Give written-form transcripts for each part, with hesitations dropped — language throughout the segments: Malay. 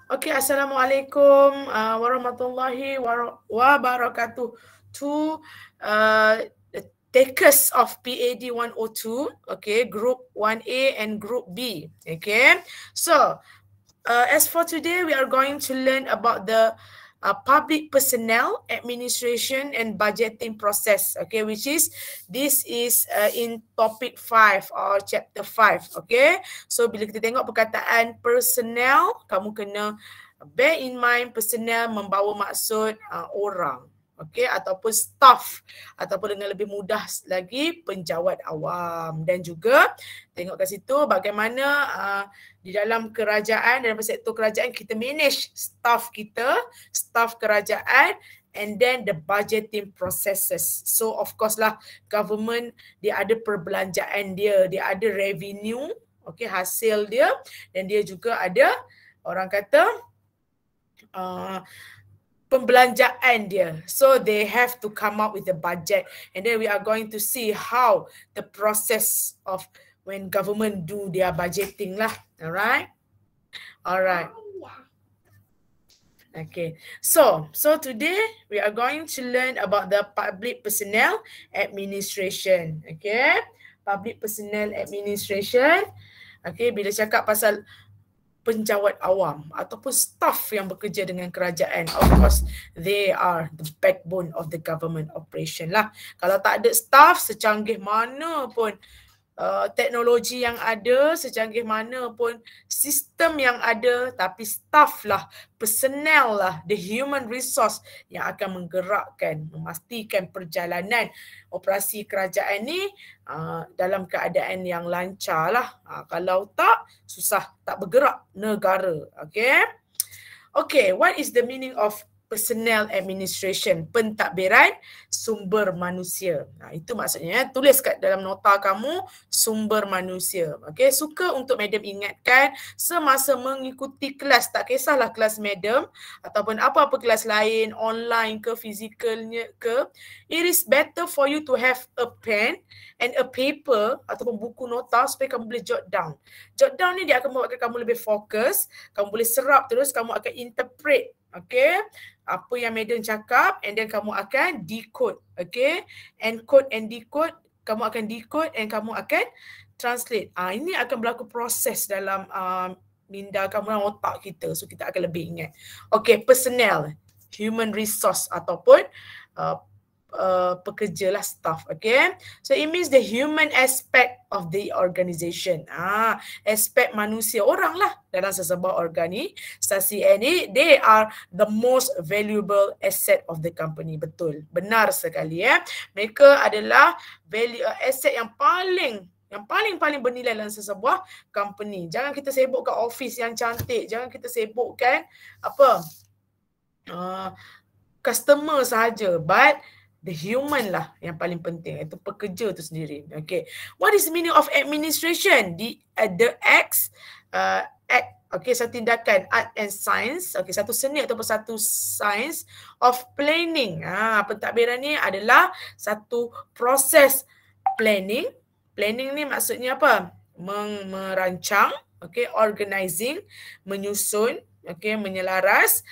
Okay, Assalamualaikum warahmatullahi wabarakatuh to the takers of PAD 102, okay, Group 1A and Group B, okay. So, as for today, we are going to learn about the public personnel administration and budgeting process, okay, which is this is in topic 5 or chapter 5, okay. So bila kita tengok perkataan personnel, kamu kena bear in mind personnel membawa maksud orang, okay, ataupun staff, ataupun dengan lebih mudah lagi penjawat awam. Dan juga tengok kat situ bagaimana di dalam kerajaan, dalam sektor kerajaan kita manage staff kita, staff kerajaan, and then the budgeting processes. So of course lah, government dia ada perbelanjaan dia ada revenue, okay, hasil dia, dan dia juga ada orang kata pembelanjaan dia. So they have to come up with a budget, and then we are going to see how the process of when government do their budgeting lah. Alright. Okay. So today we are going to learn about the public personnel administration. Okay. Public personnel administration. Okay. Bila cakap pasal penjawat awam ataupun staff yang bekerja dengan kerajaan, of course they are the backbone of the government operation lah. Kalau tak ada staff, secanggih mana pun teknologi yang ada, secanggih mana pun sistem yang ada, tapi staff lah, personnel lah, the human resource yang akan menggerakkan, memastikan perjalanan operasi kerajaan ni dalam keadaan yang lancar lah. Kalau tak, susah, tak bergerak negara. Okay, what is the meaning of personnel administration? Pentadbiran sumber manusia. Itu maksudnya, tulis kat dalam nota kamu, sumber manusia. Okay, suka untuk madam ingatkan semasa mengikuti kelas, tak kisahlah kelas madam ataupun apa-apa kelas lain, online ke, fizikalnya ke, it is better for you to have a pen and a paper ataupun buku nota supaya kamu boleh jot down. Jot down ni dia akan membuatkan kamu lebih fokus, kamu boleh serap terus, kamu akan interpret, okay, apa yang madam cakap, and then kamu akan decode, okay, encode and decode, kamu akan decode and kamu akan translate. Ini akan berlaku proses dalam minda kamu, dalam otak kita, so kita akan lebih ingat. Okay, personnel, human resource ataupun pekerja lah, staff. Okay, so it means the human aspect of the organization. Aspek manusia, orang lah dalam sesebuah organisasi ini, they are the most valuable asset of the company. Betul, benar sekali ya. Mereka adalah aset yang paling bernilai dalam sesebuah company. Jangan kita sibukkan office yang cantik, jangan kita sibukkan customer sahaja, but the human lah yang paling penting, iaitu pekerja tu sendiri. Okay, what is the meaning of administration? The act, okay, satu tindakan, art and science, okay, satu seni ataupun satu science of planning. Pentadbiran ni adalah satu proses planning. Planning ni maksudnya apa? Merancang, okay, organizing, menyusun, okay, menyelaras,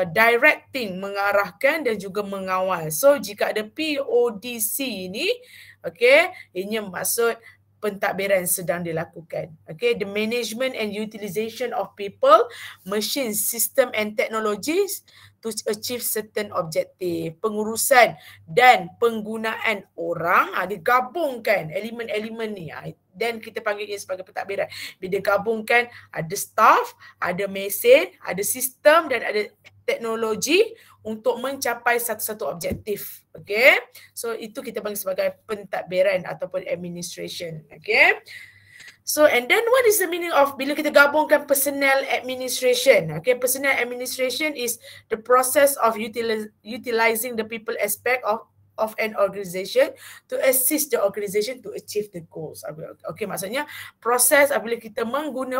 directing, mengarahkan dan juga mengawal. So jika ada PODC ini, okay, ini maksud pentadbiran sedang dilakukan. Okay, the management and utilization of people, machines, system and technologies to achieve certain objective. Pengurusan dan penggunaan orang, digabungkan elemen-elemen ni. Dan kita panggil ini sebagai pentadbiran. Bila gabungkan, ada staff, ada mesin, ada sistem dan ada teknologi untuk mencapai satu-satu objektif. Okay, so itu kita panggil sebagai pentadbiran ataupun administration. Okay, so and then what is the meaning of bila kita gabungkan personnel administration? Okay, personnel administration is the process of utilizing the people aspect of an organization to assist the organization to achieve the goals. Okay, maksudnya proses apabila kita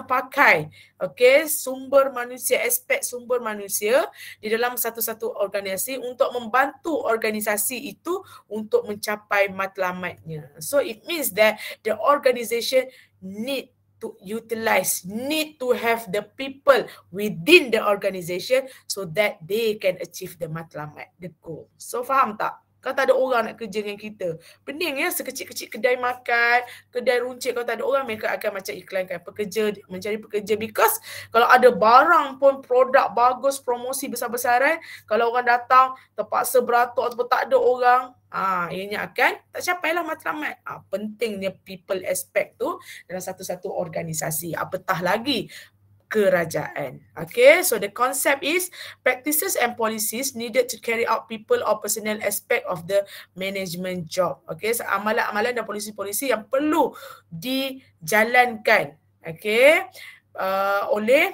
pakai, okay, sumber manusia, aspek sumber manusia di dalam satu-satu organisasi untuk membantu organisasi itu untuk mencapai matlamatnya. So it means that the organization need to utilize, need to have the people within the organization so that they can achieve the matlamat, the goal. So faham tak? Kalau tak ada orang nak kerja dengan kita, pening ya, sekecil-kecil kedai makan, kedai runcit, kalau tak ada orang, mereka akan macam iklankan pekerja, mencari pekerja. Because kalau ada barang pun, produk bagus, promosi besar-besaran, kalau orang datang terpaksa beratur ataupun tak ada orang, ianya akan tak capailah matlamat. Pentingnya people aspect tu dalam satu-satu organisasi, apatah lagi kerajaan. Okay, so the concept is practices and policies needed to carry out people or personnel aspect of the management job. Okay, so amalan-amalan dan polisi-polisi yang perlu dijalankan, okay, oleh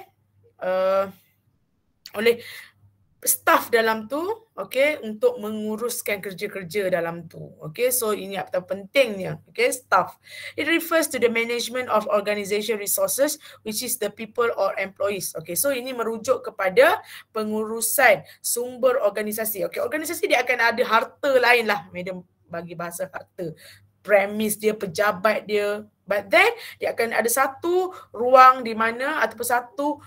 staff dalam tu, okay, untuk menguruskan kerja-kerja dalam tu. Okay, so ini apa pentingnya, okay, staff. It refers to the management of organization resources, which is the people or employees. Okay, so ini merujuk kepada pengurusan sumber organisasi. Okay, organisasi dia akan ada harta lain lah, madam bagi bahasa harta. Premis dia, pejabat dia. But then, dia akan ada satu ruang di mana ataupun satu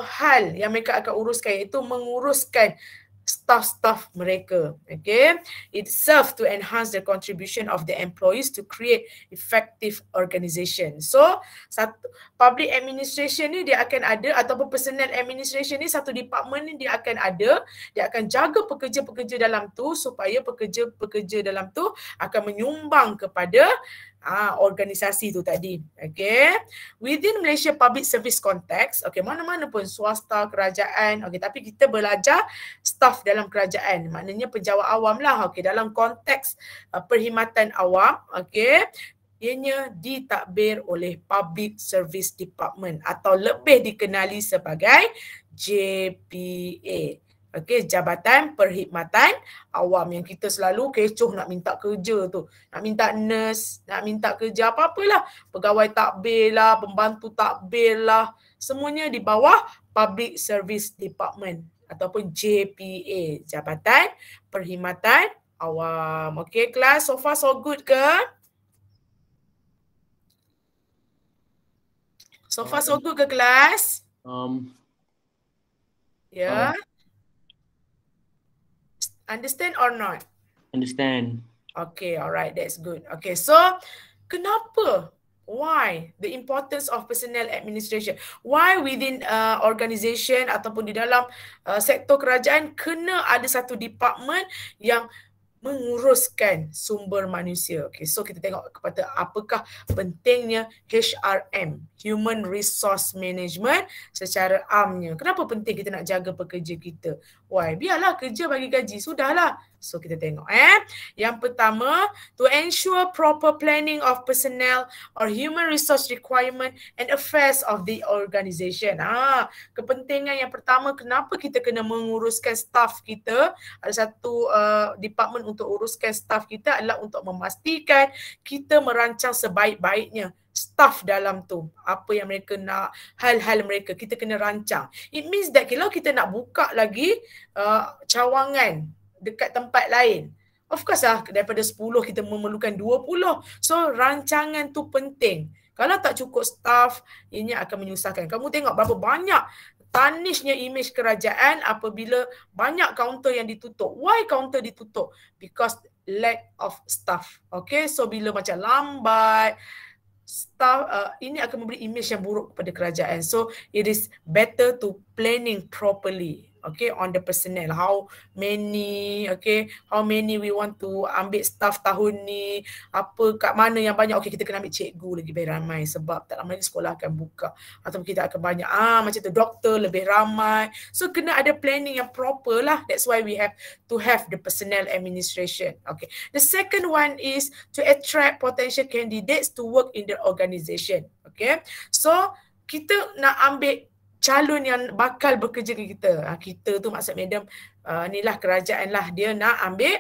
hal yang mereka akan uruskan, iaitu menguruskan staff-staff mereka. Okay, it serves to enhance the contribution of the employees to create effective organisation. So public administration ni dia akan ada, ataupun personnel administration ni, satu department ni dia akan ada, dia akan jaga pekerja-pekerja dalam tu supaya pekerja-pekerja dalam tu akan menyumbang kepada organisasi tu tadi. Okay, within Malaysia public service context, okay, mana-mana pun swasta, kerajaan, okay, tapi kita belajar staff dalam kerajaan, maknanya penjawat awam lah. Okay, dalam konteks perkhidmatan awam, okay, ianya ditadbir oleh Public Service Department atau lebih dikenali sebagai JPA. Okey, Jabatan Perkhidmatan Awam, yang kita selalu kecoh nak minta kerja tu. Nak minta nurse, nak minta kerja apa-apalah. Pegawai takbir lah, pembantu takbir lah. Semuanya di bawah Public Service Department ataupun JPA, Jabatan Perkhidmatan Awam. Okey, kelas, so far so good ke? So far so good ke kelas? Ya. Understand or not? Understand. Okay, alright, that's good. Okay, so kenapa? Why? The importance of personnel administration. Why within organisation ataupun di dalam sektor kerajaan kena ada satu department yang menguruskan sumber manusia. Okay, so kita tengok kepada apakah pentingnya HRM, Human Resource Management secara amnya. Kenapa penting kita nak jaga pekerja kita? Why? Biarlah kerja bagi gaji, sudahlah. So kita tengok yang pertama, to ensure proper planning of personnel or human resource requirement and affairs of the organisation. Kepentingan yang pertama, kenapa kita kena menguruskan staff kita? Ada satu department untuk uruskan staff kita adalah untuk memastikan kita merancang sebaik-baiknya staff dalam tu. Apa yang mereka nak, hal-hal mereka, kita kena rancang. It means that kalau kita nak buka lagi cawangan dekat tempat lain, of course lah, daripada 10 kita memerlukan 20. So rancangan tu penting. Kalau tak cukup staff, ini akan menyusahkan. Kamu tengok berapa banyak tarnishnya image kerajaan apabila banyak kaunter yang ditutup. Why kaunter ditutup? Because lack of staff. Okay, so bila macam lambat, staff ini akan memberi image yang buruk kepada kerajaan. So it is better to planning properly. Okay, on the personnel, how many we want to ambil staff tahun ni, apa kat mana yang banyak, okay, kita kena ambil cikgu lagi lebih ramai sebab tak lama lagi sekolah akan buka, atau kita akan banyak macam tu, doktor lebih ramai. So kena ada planning yang proper lah. That's why we have to have the personnel administration. Okay, the second one is to attract potential candidates to work in the organisation. Okay, so kita nak ambil calon yang bakal bekerja dengan kita. Kita tu maksud madam, inilah kerajaan lah, dia nak ambil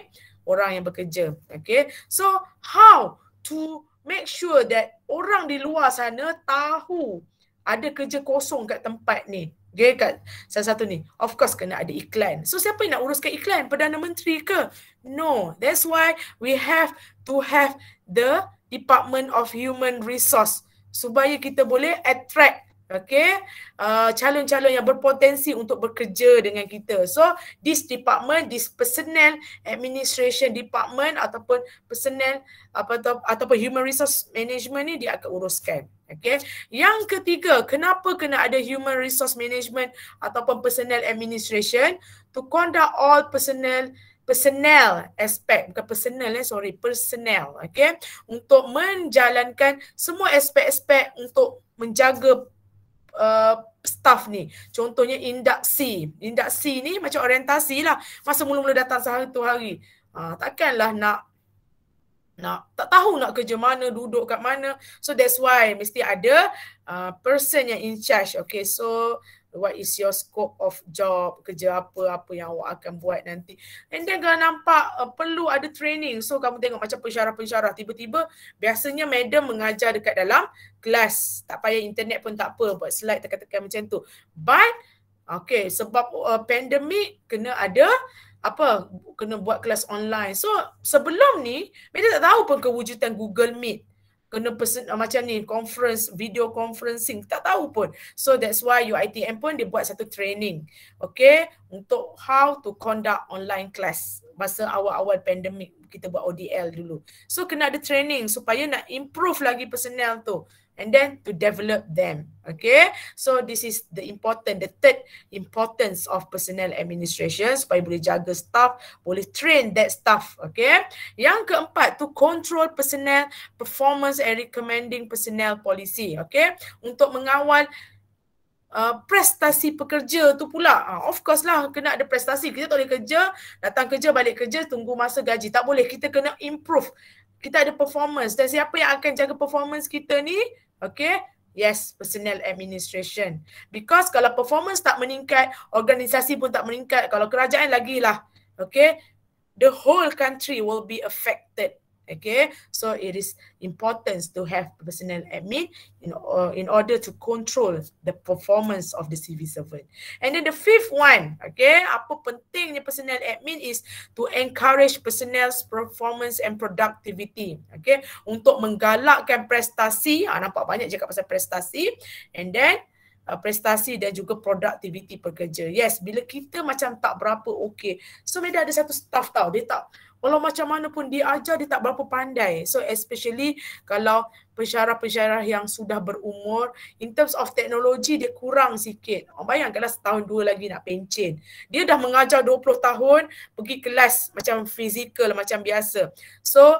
orang yang bekerja. Okay, so how to make sure that orang di luar sana tahu ada kerja kosong kat tempat ni. Okay, kat salah satu ni, of course kena ada iklan. So siapa yang nak uruskan iklan? Perdana Menteri ke? No, that's why we have to have the Department of Human Resource. supaya kita boleh attract calon-calon yang berpotensi untuk bekerja dengan kita. So this department, this personnel administration department ataupun personnel ataupun human resource management ni dia akan uruskan. Okay. Yang ketiga, kenapa kena ada human resource management ataupun personnel administration? To conduct all personnel aspek, bukan personnel, okay, untuk menjalankan semua aspek-aspek untuk menjaga staff ni. Contohnya induksi ni macam orientasi lah, masa mula-mula datang satu hari, takkanlah nak tak tahu nak kerja mana, duduk kat mana. So that's why mesti ada person yang in charge. Okay, so what is your scope of job, kerja apa yang awak akan buat nanti. And then kalau nampak perlu ada training, so kamu tengok macam pensyarah-pensyarah, tiba-tiba biasanya madam mengajar dekat dalam kelas, tak payah internet pun tak apa, buat slide tekan-tekan macam tu. But okay, sebab pandemik kena ada kena buat kelas online. So sebelum ni mereka tak tahu pun kewujudan Google Meet, kena macam ni conference, video conferencing, tak tahu pun. So that's why UiTM pun dia buat satu training, okay, untuk how to conduct online class masa awal-awal pandemik. Kita buat ODL dulu, so kena ada training supaya nak improve lagi personnel tu, and then to develop them. Okay, so this is the third importance of personnel administration, supaya boleh jaga staff, boleh train that staff. Okay, yang keempat, to control personnel performance and recommending personnel policy. Okay, untuk mengawal prestasi pekerja tu pula. Of course lah, kena ada prestasi. Kita tak boleh kerja, datang kerja, balik kerja, tunggu masa gaji. Tak boleh, kita kena improve. Kita ada performance. Dan siapa yang akan jaga performance kita ni? Okay, yes, personnel administration. Because kalau performance tak meningkat, organisasi pun tak meningkat. Kalau kerajaan lagi lah. Okay, the whole country will be affected. Okay, so it is important to have personnel admin in order to control the performance of the civil servant. And then the fifth one, okay, apa pentingnya personnel admin is to encourage personnel's performance and productivity. Okay, untuk menggalakkan prestasi, nampak banyak cakap pasal prestasi, and then prestasi dan juga productivity pekerja. Yes, bila kita macam tak berapa okay, so maybe ada satu staff tau, dia tak, walau macam mana pun dia ajar, dia tak berapa pandai. So especially kalau pensyarah-pensyarah yang sudah berumur, in terms of teknologi dia kurang sikit. Bayangkanlah setahun dua lagi nak pencen. Dia dah mengajar 20 tahun, pergi kelas macam fizikal, macam biasa. So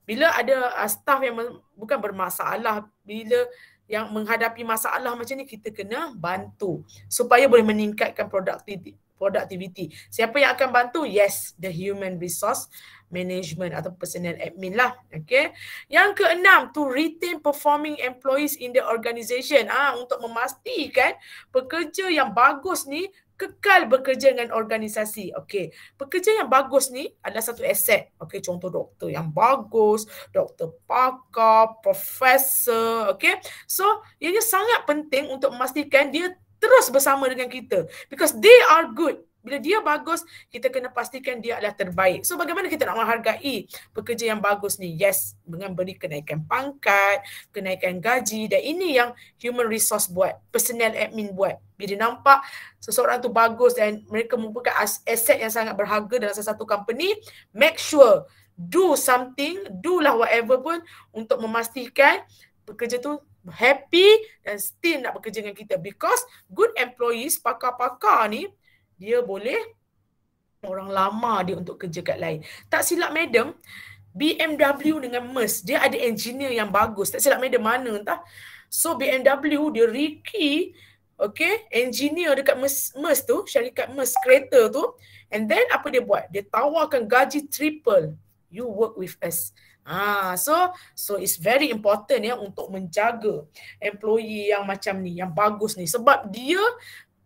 bila ada staff yang bukan bermasalah, bila yang menghadapi masalah macam ni, kita kena bantu supaya boleh meningkatkan productivity. Siapa yang akan bantu? Yes, the human resource management atau personnel admin lah. Okay. Yang keenam, to retain performing employees in the organisation. Untuk memastikan pekerja yang bagus ni kekal bekerja dengan organisasi. Okey, pekerja yang bagus ni adalah satu aset. Okey, contoh doktor yang bagus, doktor pakar, profesor. Okey, so ianya sangat penting untuk memastikan dia terus bersama dengan kita, because they are good. Bila dia bagus, kita kena pastikan dia adalah terbaik. So bagaimana kita nak menghargai pekerja yang bagus ni? Yes, dengan beri kenaikan pangkat, kenaikan gaji, dan ini yang human resource buat, personnel admin buat. Bila nampak seseorang tu bagus dan mereka merupakan aset yang sangat berharga dalam satu company, make sure, do something, do lah whatever pun untuk memastikan pekerja tu happy dan still nak bekerja dengan kita. Because good employees, pakar-pakar ni, dia boleh orang lama dia untuk kerja kat lain. Tak silap madam, BMW dengan Merc, dia ada engineer yang bagus. Tak silap madam mana entah. So BMW dia Ricky, okay, engineer dekat Merc tu, syarikat Merc kereta tu, and then apa dia buat? Dia tawarkan gaji triple. You work with us. So it's very important ya untuk menjaga employee yang macam ni, yang bagus ni, sebab dia,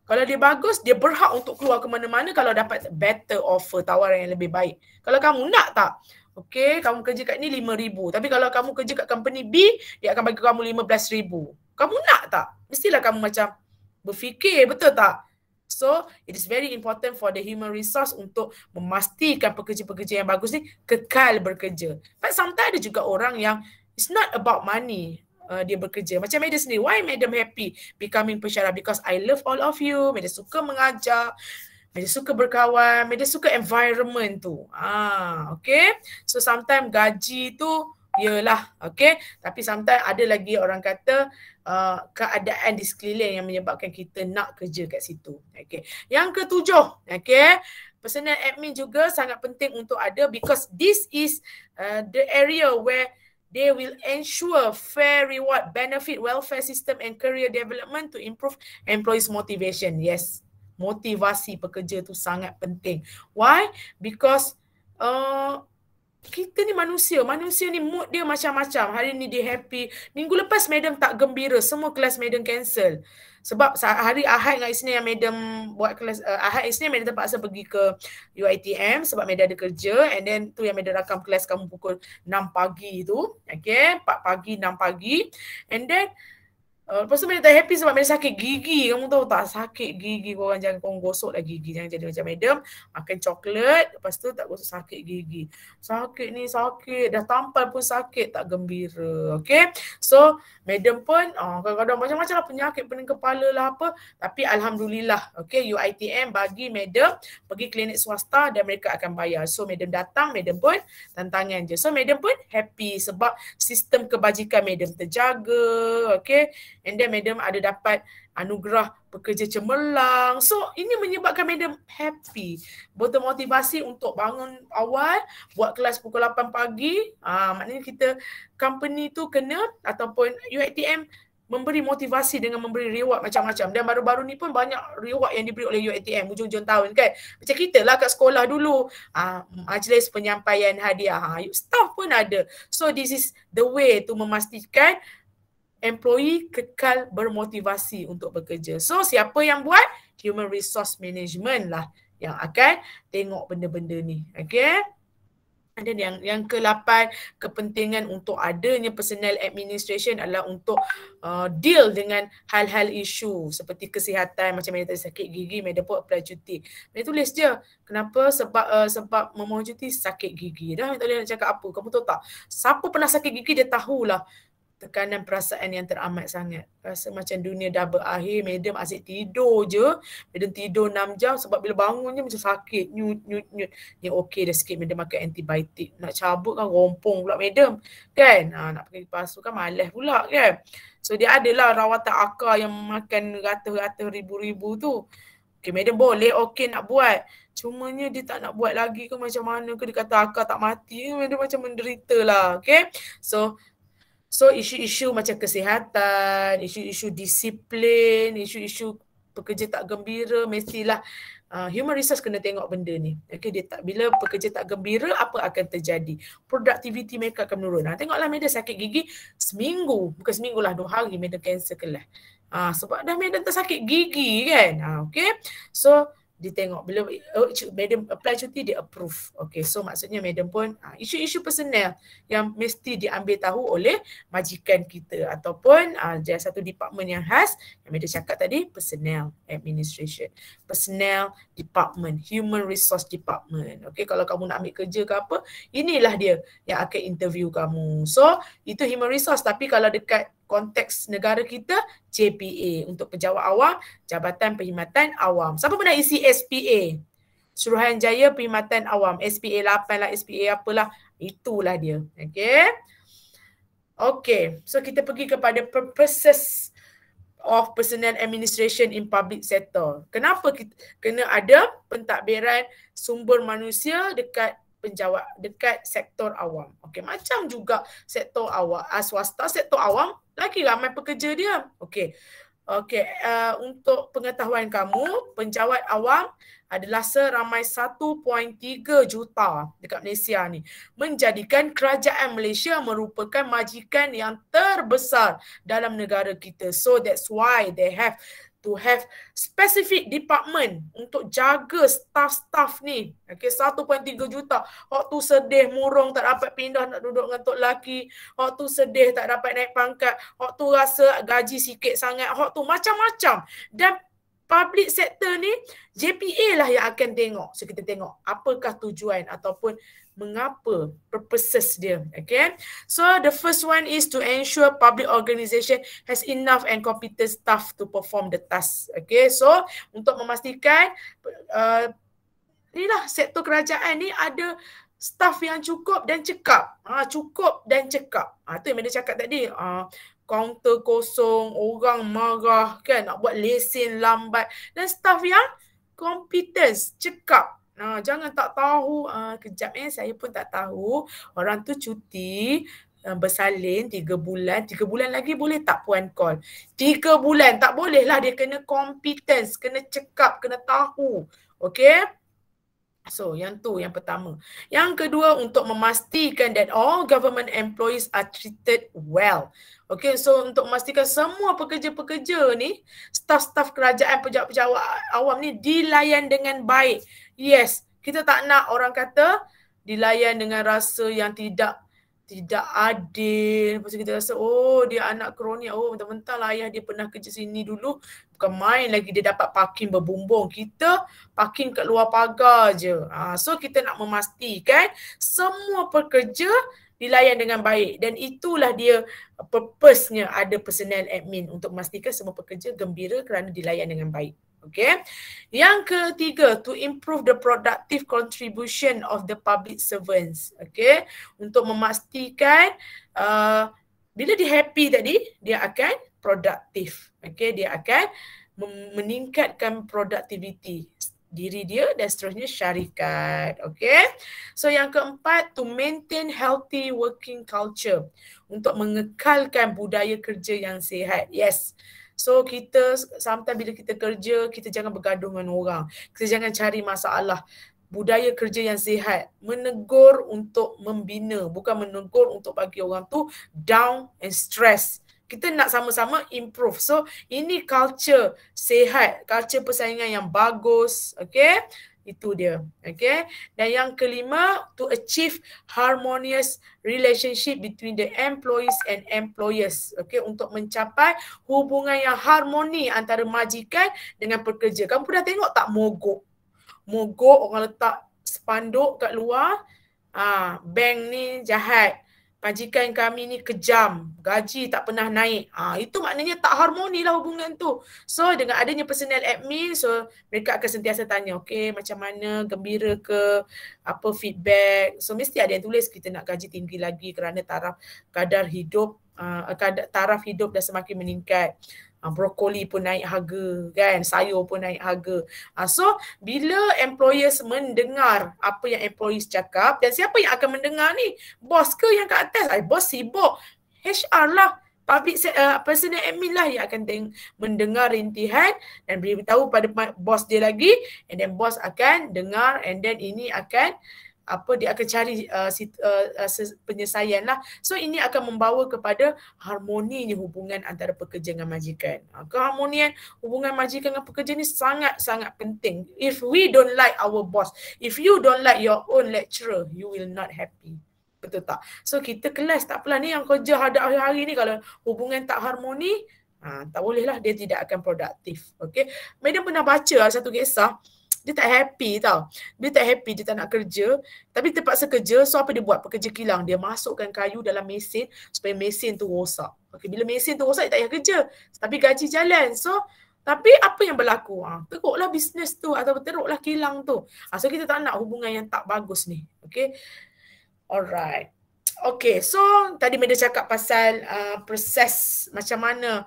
kalau dia bagus, dia berhak untuk keluar ke mana-mana kalau dapat better offer, tawaran yang lebih baik. Kalau kamu nak tak? Okay, kamu kerja kat ni 5,000. Tapi kalau kamu kerja kat company B, dia akan bagi kamu 15,000. Kamu nak tak? Mestilah kamu macam berfikir, betul tak? So, it is very important for the human resource untuk memastikan pekerja-pekerja yang bagus ni kekal bekerja. But sometimes ada juga orang yang it's not about money. dia bekerja. Macam Madam sendiri, why Madam happy becoming pensyarah? Because I love all of you. Madam suka mengajar, Madam suka berkawan, Madam suka environment tu. Okay. So sometimes gaji tu yelah, okay. Tapi sometimes ada lagi orang kata keadaan di sekeliling yang menyebabkan kita nak kerja kat situ. Okay. Yang ketujuh, okay. Personal admin juga sangat penting untuk ada because this is the area where they will ensure fair reward, benefit, welfare system and career development to improve employees' motivation. Yes, motivasi pekerja tu sangat penting. Why? Because kita ni manusia ni mood dia macam-macam. Hari ni dia happy. Minggu lepas Madam tak gembira, semua kelas Madam cancel. Sebab hari Ahad dengan Isnin yang Madam buat kelas, Ahad Isnin Madam terpaksa pergi ke UiTM sebab Madam ada kerja, and then tu yang Madam rakam kelas kamu pukul 6 pagi tu. Okay, 4 pagi, 6 pagi. And then lepas tu Madam tak happy sebab Madam sakit gigi. Kamu tahu tak, sakit gigi. Korang jangan gosoklah gigi. Jangan jadi macam Madam makan coklat, lepas tu tak gosok, sakit gigi. Sakit ni sakit. Dah tampal pun sakit, tak gembira. Okay. So Madam pun kadang-kadang macam-macam lah penyakit, pening kepala lah apa. Tapi Alhamdulillah, okay, UiTM bagi Madam pergi klinik swasta dan mereka akan bayar. So Madam datang, Madam pun tantangan je. So Madam pun happy sebab sistem kebajikan Madam terjaga. Okay. And then Madam ada dapat anugerah pekerja cemerlang. So ini menyebabkan Madam happy, bermotivasi untuk bangun awal, buat kelas pukul 8 pagi. Maknanya kita company tu kena, ataupun UiTM memberi motivasi dengan memberi reward macam-macam. Dan baru-baru ni pun banyak reward yang diberi oleh UiTM hujung-hujung tahun kan. Macam kita lah kat sekolah dulu, majlis penyampaian hadiah, staff pun ada. So this is the way to memastikan employee kekal bermotivasi untuk bekerja. So siapa yang buat? Human Resource Management lah yang akan tengok benda-benda ni. Okay. Dan yang ke-8, kepentingan untuk adanya personal administration adalah untuk deal dengan hal-hal isu seperti kesihatan. Macam Madam tadi sakit gigi, Madam pun apply cuti. Madam tulis je, kenapa? Sebab memohon cuti sakit gigi. Dah tak boleh nak cakap apa. Kamu tahu tak? Siapa pernah sakit gigi dia tahulah tekanan perasaan yang teramat sangat. Rasa macam dunia dah berakhir. Madam asyik tidur je. Madam tidur 6 jam sebab bila bangun je macam sakit. Nyut. Yang okey dah sikit Madam makan antibiotik. Nak cabut kan rompong pula Madam. Kan? Nak pergi pasu kan malas pula kan. So dia adalah rawatan akar yang makan ratus-ratus ribu-ribu tu. Okay, Madam boleh okey nak buat. Cumanya dia tak nak buat lagi ke macam mana ke. Dia kata akar tak mati. Madam macam menderita lah. Okay. So isu-isu macam kesihatan, isu-isu disiplin, isu-isu pekerja tak gembira, mestilah human resource kena tengok benda ni. Okay, bila pekerja tak gembira, apa akan terjadi? Productivity mereka akan menurun. Tengoklah Madam sakit gigi seminggu, bukan seminggu lah, 2 hari Madam cancel kelas. Sebab dah Madam tak sakit gigi kan. Okay, so dia tengok bila Madam apply cuti dia approve. Okay, so maksudnya Madam pun isu-isu personal yang mesti diambil tahu oleh majikan kita ataupun satu department yang khas yang Madam cakap tadi, personal administration, personal department, human resource department. Okay, kalau kamu nak ambil kerja ke apa, inilah dia yang akan interview kamu. So itu human resource, tapi kalau dekat konteks negara kita, JPA untuk pejabat awam, Jabatan Perkhidmatan Awam. Siapa pernah isi SPA? Suruhanjaya Perkhidmatan Awam, SPA 8 lah, SPA apalah, itulah dia. Okay, so kita pergi kepada purposes of personal administration in public sector. Kenapa kita kena ada pentadbiran sumber manusia dekat sektor awam? Okey, macam juga sektor awam, swasta, sektor awam lagi ramai pekerja dia. Okey, untuk pengetahuan kamu, penjawat awam adalah seramai 1.3 juta dekat Malaysia ni, menjadikan kerajaan Malaysia merupakan majikan yang terbesar dalam negara kita. So that's why they have to have specific department untuk jaga staff-staff ni. Okay, 1.3 juta. Hak tu sedih murung tak dapat pindah nak duduk dengan tok lelaki. Hak tu sedih tak dapat naik pangkat. Hak tu rasa gaji sikit sangat. Hak tu macam-macam. Dan public sector ni, JPA lah yang akan tengok. So kita tengok apakah tujuan ataupun Mengapa? Purposes dia. Okay. So the first one is to ensure public organisation has enough and competent staff to perform the task. Okay. So untuk memastikan inilah sektor kerajaan ni ada staff yang cukup dan cekap. Cukup dan cekap. Tu yang Meda cakap tadi. Kaunter kosong, orang marah kan, nak buat lesen lambat. Dan staff yang competence, cekap. Jangan tak tahu, kejap saya pun tak tahu. Orang tu cuti, bersalin 3 bulan. 3 bulan lagi boleh tak puan call? 3 bulan tak boleh lah, dia kena competence, kena cekap, kena tahu. Okay? So, yang tu yang pertama. Yang kedua, untuk memastikan that all government employees are treated well. Okay, so untuk memastikan semua pekerja-pekerja ni, staf-staf kerajaan, pejabat-pejabat awam ni dilayan dengan baik. Yes, kita tak nak orang kata dilayan dengan rasa yang tidak adil. Lepas kita rasa, dia anak kroni. Mentang-mentang lah ayah dia pernah kerja sini dulu. Bukan main lagi dia dapat parking berbumbung. Kita parking kat luar pagar je. So kita nak memastikan semua pekerja dilayan dengan baik. Dan itulah dia purpose-nya ada personnel admin, untuk memastikan semua pekerja gembira kerana dilayan dengan baik. Okay. Yang ketiga, to improve the productive contribution of the public servants. Okay. Untuk memastikan bila dia happy tadi, dia akan produktif. Okay. Dia akan meningkatkan productivity diri dia dan seterusnya syarikat. Okay. So yang keempat, to maintain healthy working culture. Untuk mengekalkan budaya kerja yang sihat. Yes. So kita sometimes bila kita kerja, kita jangan bergaduh dengan orang. Kita jangan cari masalah. Budaya kerja yang sihat, menegur untuk membina, bukan menegur untuk bagi orang tu down and stress. Kita nak sama-sama improve. So ini culture sihat, culture persaingan yang bagus. Okay. Itu dia. Okay. Dan yang kelima, to achieve harmonious relationship between the employees and employers. Okay. Untuk mencapai hubungan yang harmoni antara majikan dengan pekerja. Kamu pernah tengok tak mogok? Mogok, orang letak spanduk kat luar. Bank ni jahat. Majikan kami ni kejam, gaji tak pernah naik. Itu maknanya tak harmoni lah hubungan tu. So dengan adanya personnel admin, so mereka akan sentiasa tanya, okay, macam mana, gembira ke, apa feedback. So mesti ada yang tulis, kita nak gaji tinggi lagi kerana taraf hidup dah semakin meningkat. Brokoli pun naik harga kan, sayur pun naik harga. So bila employers mendengar apa yang employees cakap, dan siapa yang akan mendengar ni? Bos ke yang kat atas? Bos sibuk. HR lah, public personnel admin lah yang akan mendengar rintihan dan beritahu pada bos dia lagi, and then bos akan dengar, and then ini akan dia akan cari penyelesaian lah. So ini akan membawa kepada harmoninya hubungan antara pekerja dengan majikan. Keharmonian hubungan majikan dengan pekerja ni sangat-sangat penting. If we don't like our boss, if you don't like your own lecturer, you will not happy. Betul tak? So kita kelas tak apalah ni yang kerja hari-hari ni, kalau hubungan tak harmoni, tak boleh lah, dia tidak akan produktif. Okay. Madam pernah baca satu kisah. Dia tak happy tau. Dia tak happy, dia tak nak kerja. Tapi terpaksa kerja, so apa dia buat? Pekerja kilang. Dia masukkan kayu dalam mesin supaya mesin tu rosak. Okay, bila mesin tu rosak, dia tak payah kerja. Tapi gaji jalan. So, tapi apa yang berlaku? Teruklah bisnes tu atau teruklah kilang tu. So kita tak nak hubungan yang tak bagus ni. Okay. Alright. Okay, so tadi Meda cakap pasal proses macam mana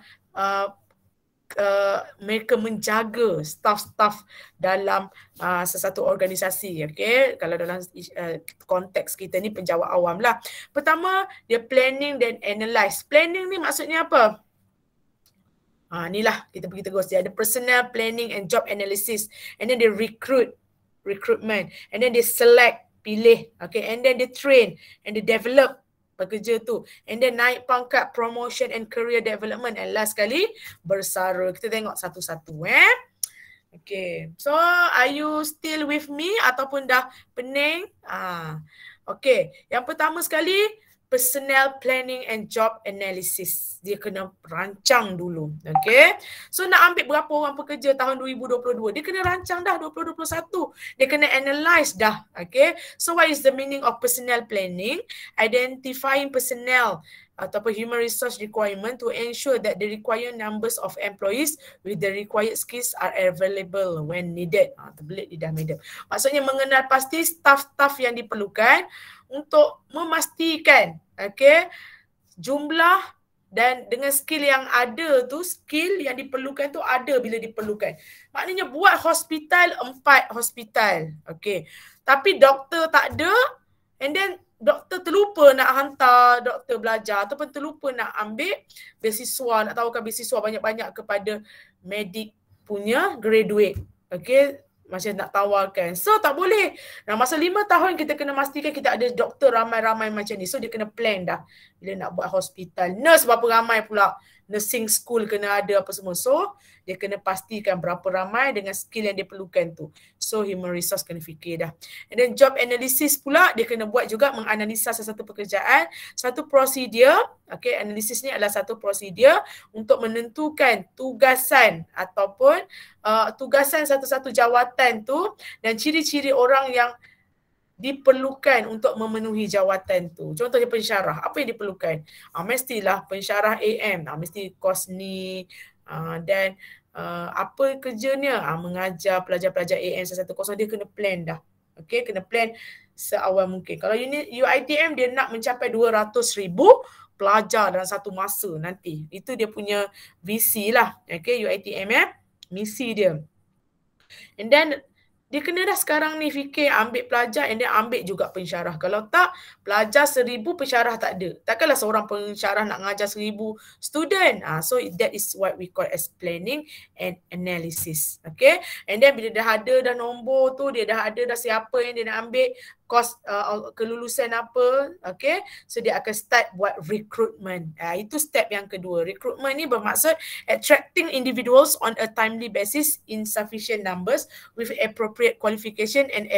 mereka menjaga staff-staff dalam sesuatu organisasi. Okay? Kalau dalam konteks kita ni penjawat awam lah. Pertama, dia planning dan analyse. Planning ni maksudnya apa? Inilah kita pergi terus. Dia ada personnel planning and job analysis. And then dia recruitment. And then dia select, pilih. Okay? And then dia train and dia develop pekerja tu. And then naik pangkat, promotion and career development. And last kali, bersara. Kita tengok satu-satu. Okay. So, are you still with me ataupun dah pening? Okay. Yang pertama sekali, personnel planning and job analysis. Dia kena rancang dulu. Okay. So nak ambil berapa orang pekerja tahun 2022? Dia kena rancang dah 2021. Dia kena analyse dah. Okay. So what is the meaning of personnel planning? Identifying personnel ataupun human resource requirement to ensure that the required numbers of employees with the required skills are available when needed. Terbelit lidah madam. Maksudnya mengenal pasti staff-staff yang diperlukan untuk memastikan jumlah dan dengan skill yang ada tu, skill yang diperlukan tu ada bila diperlukan. Maknanya buat hospital 4 hospital. Tapi doktor tak ada, and then doktor terlupa nak hantar doktor belajar ataupun terlupa nak ambil beasiswa, nak tawarkan beasiswa banyak-banyak kepada medik punya graduate. Macam nak tawarkan. So tak boleh. Nah, masa 5 tahun kita kena pastikan kita ada doktor ramai-ramai macam ni. So dia kena plan dah bila nak buat hospital. Nurse berapa ramai pula. Nursing school kena ada apa semua. So dia kena pastikan berapa ramai dengan skill yang dia perlukan tu. So human resource kena fikir dah. And then job analysis pula dia kena buat juga, menganalisa sesuatu pekerjaan, satu prosedur. Analisis ni adalah satu prosedur untuk menentukan tugasan ataupun tugasan satu-satu jawatan tu dan ciri-ciri orang yang diperlukan untuk memenuhi jawatan tu. Contohnya pensyarah. Apa yang diperlukan? Mestilah pensyarah AM. Mesti kos ni. Dan apa kerjanya? Mengajar pelajar-pelajar AM 110. Dia kena plan dah. Kena plan seawal mungkin. Kalau UiTM dia nak mencapai 200,000 pelajar dalam satu masa nanti. Itu dia punya visi lah. UiTM misi dia. And then dia kena dah sekarang ni fikir ambil pelajar and then ambil juga pensyarah. Kalau tak, pelajar 1,000, pensyarah tak ada. Takkanlah seorang pensyarah nak mengajar 1,000 student. So that is what we call as planning and analysis. And then bila dah ada dah nombor tu, dia dah ada dah siapa yang dia nak ambil, kos kelulusan apa, so dia akan start buat recruitment. Itu step yang kedua. Recruitment ni bermaksud attracting individuals on a timely basis in sufficient numbers with appropriate qualification and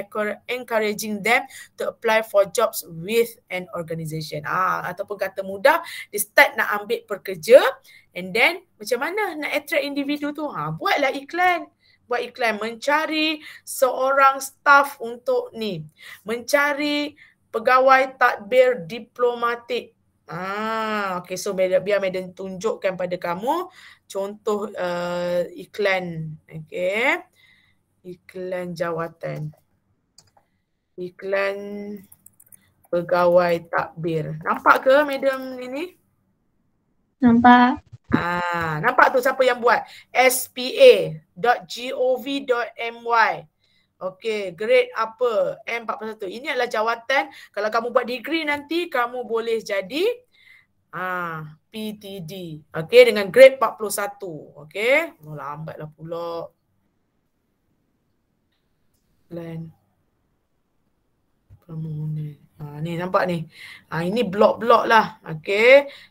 encouraging them to apply for jobs with an organisation. Ataupun kata mudah, dia start nak ambil pekerja, and then macam mana nak attract individu tu? Buatlah iklan. Buat iklan, mencari seorang staff untuk ni. Mencari pegawai tadbir diplomatik. So biar Madam tunjukkan pada kamu contoh iklan. Iklan jawatan. Iklan pegawai takbir. Nampak ke Madam ini? Nampak. Nampak tu siapa yang buat? spa.gov.my. Grade apa? M41. Ini adalah jawatan. Kalau kamu buat degree nanti, kamu boleh jadi PTD. Dengan grade 41. Lambatlah pula. Plan permohonan. Ni nampak ni. Ini blok-blok lah.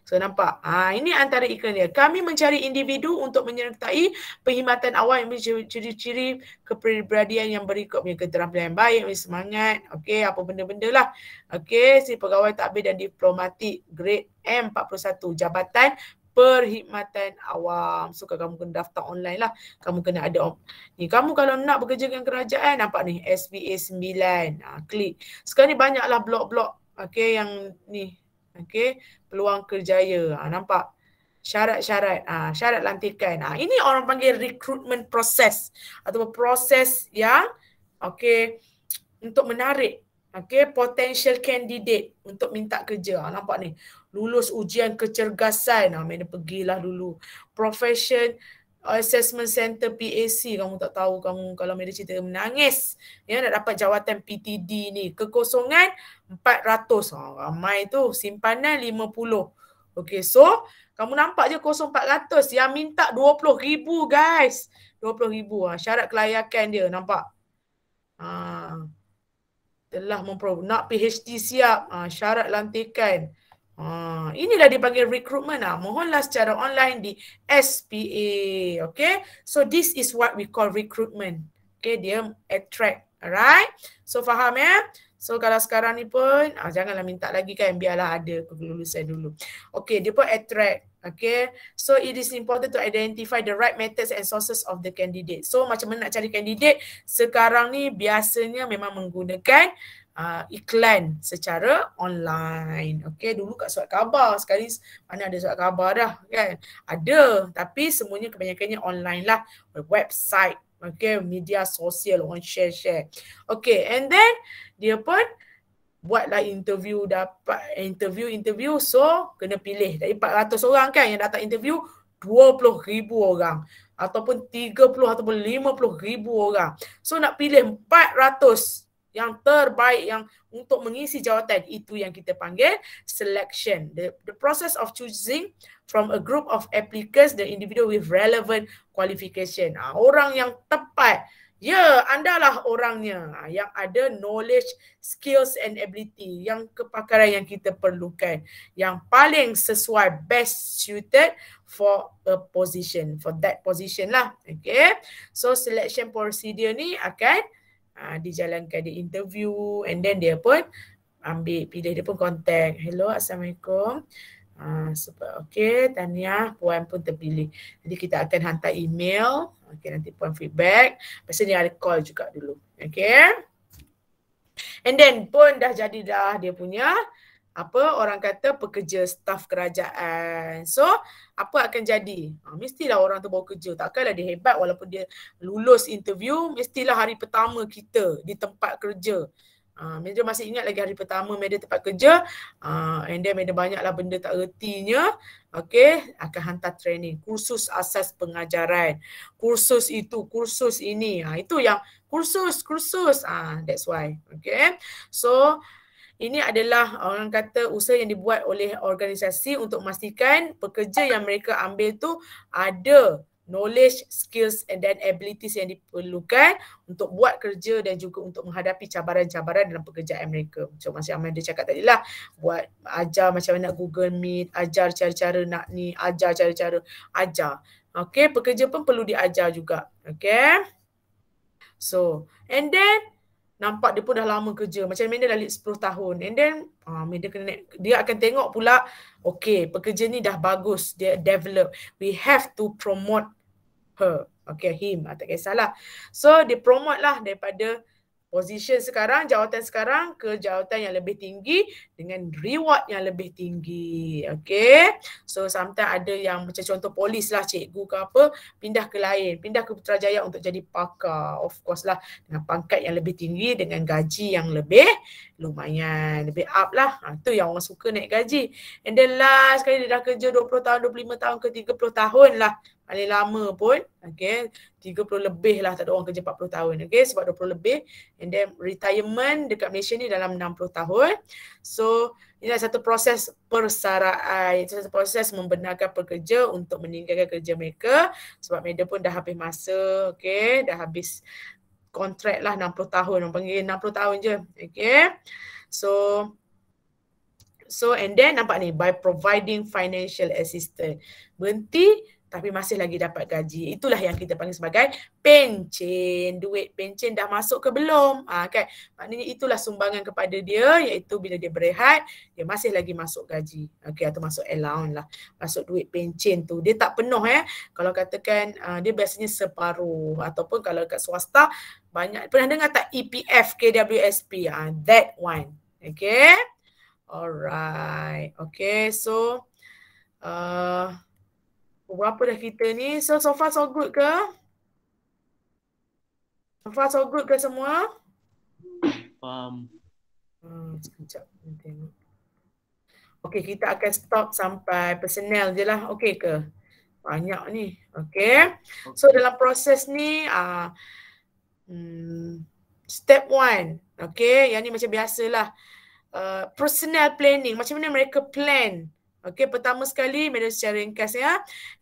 So nampak. Ini antara iklan dia. Kami mencari individu untuk menyertai perkhidmatan awal yang memiliki ciri-ciri kepribadian yang berikut. Punya keterampilan yang baik, semangat. Apa benda-benda lah. Si pegawai takbir dan diplomatik grade M41. Jabatan perkhidmatan awam. So kamu kena daftar online lah. Kamu kena ada ni. Kamu kalau nak bekerja dengan kerajaan, nampak ni SPA 9. Klik. Sekarang ni banyaklah blok-blok yang ni. Peluang kerjaya. Nampak? Syarat-syarat. Syarat lantikan. Ini orang panggil recruitment process atau proses yang untuk menarik potential candidate untuk minta kerja. Nampak ni. Lulus ujian kecergasan. Mana pergilah dulu. Profession Assessment Center PAC. Kamu tak tahu, kamu kalau Mary cerita menangis. Nak dapat jawatan PTD ni. Kekosongan 400. Ramai tu. Simpanan 50. So kamu nampak je kosong 400. Yang minta 20,000 guys. 20,000. Syarat kelayakan dia. Nampak? Telah nak PhD siap. Syarat lantikan. Inilah dipanggil recruitment. Mohonlah secara online di SPA. So this is what we call recruitment. Dia attract Alright? So faham ya? So kalau sekarang ni pun janganlah minta lagi kan, biarlah ada kelulusan dulu. Okay, dia pun attract. Okay, so it is important to identify the right methods and sources of the candidate. So macam mana nak cari candidate? Sekarang ni biasanya memang menggunakan iklan secara online. Okay, dulu kat surat khabar, sekarang mana ada surat khabar dah kan? Ada, tapi semuanya kebanyakannya online lah. Website, okay, media sosial, orang share. Okay, and then dia pun buatlah interview, dapat interview, so kena pilih dari 400 orang kan yang datang interview, 20,000 orang ataupun 30 ataupun 50,000 orang. So nak pilih 400 yang terbaik yang untuk mengisi jawatan, itu yang kita panggil selection. The process of choosing from a group of applicants the individual with relevant qualification. Orang yang tepat. Ya, andalah orangnya yang ada knowledge, skills and ability, yang kepakaran yang kita perlukan, yang paling sesuai, best suited for a position, for that position lah. Okay, so selection procedure ni akan dijalankan di interview, and then dia pun pilih, dia pun contact. Hello, Assalamualaikum. Super. Okay, tahniah, puan pun terpilih. Jadi kita akan hantar email. Okay, nanti puan feedback. Lepas ni ada call juga dulu. Okay. And then pun dah jadi dah dia punya orang kata pekerja staf kerajaan. So apa akan jadi? Mestilah orang tu bawa kerja. Takkanlah dia hebat walaupun dia lulus interview, mestilah hari pertama kita di tempat kerja. Media masih ingat lagi hari pertama media tempat kerja, and then media banyaklah benda tak ertinya. Okay, akan hantar training, kursus asas pengajaran, kursus itu, kursus ini. Itu yang kursus. That's why. Okay, so ini adalah orang kata usaha yang dibuat oleh organisasi untuk memastikan pekerja yang mereka ambil tu ada knowledge, skills and then abilities yang diperlukan untuk buat kerja dan juga untuk menghadapi cabaran-cabaran dalam pekerjaan mereka. So macam Amanda cakap tadi lah, buat ajar macam mana nak Google Meet, ajar cara-cara nak ni, ajar cara-cara ajar. Okay, pekerja pun perlu diajar juga. Okay. So, and then nampak dia pun dah lama kerja. Macam Amanda dah lead 10 tahun. And then dia akan tengok pula, okay, pekerja ni dah bagus, dia develop. We have to promote her. Okay, him. Tak kisahlah. So, dia promote lah daripada position sekarang, jawatan sekarang ke jawatan yang lebih tinggi dengan reward yang lebih tinggi. Okay. So, sometimes ada yang macam contoh polis lah, cikgu ke apa, pindah ke lain, pindah ke Putrajaya untuk jadi pakar. Of course lah, dengan pangkat yang lebih tinggi, dengan gaji yang lebih lumayan, lebih up lah. Tu yang orang suka naik gaji. And then last kali dia dah kerja 20 tahun, 25 tahun ke 30 tahun lah. Paling lama pun, okay, 30 lebih lah, tak ada orang kerja 40 tahun, okay, sebab 20 lebih. And then retirement dekat Malaysia ni dalam 60 tahun. So, ini adalah satu proses persaraan, satu proses membenarkan pekerja untuk meninggalkan kerja mereka sebab mereka pun dah habis masa, okay, dah habis kontrak lah 60 tahun, orang panggil 60 tahun je, okay. So and then nampak ni, by providing financial assistance, berhenti tapi masih lagi dapat gaji. Itulah yang kita panggil sebagai pencen. Duit pencen dah masuk ke belum? Kan? Maknanya itulah sumbangan kepada dia, iaitu bila dia berehat, dia masih lagi masuk gaji. Okay, atau masuk allowance lah. Masuk duit pencen tu. Dia tak penuh Kalau katakan dia biasanya separuh. Ataupun kalau kat swasta, banyak. Pernah dengar tak EPF, KWSP? That one. Okay. Alright. Okay, so berapa dah kita ni? So far so good ke? So far so good ke semua? Sekejap. Tengok. Okay, kita akan stop sampai personnel je lah. Okay ke? Banyak ni. Okay. So dalam proses ni, step 1. Okay, yang ni macam biasalah. Personnel planning. Macam mana mereka plan? Okay, pertama sekali, secara ringkas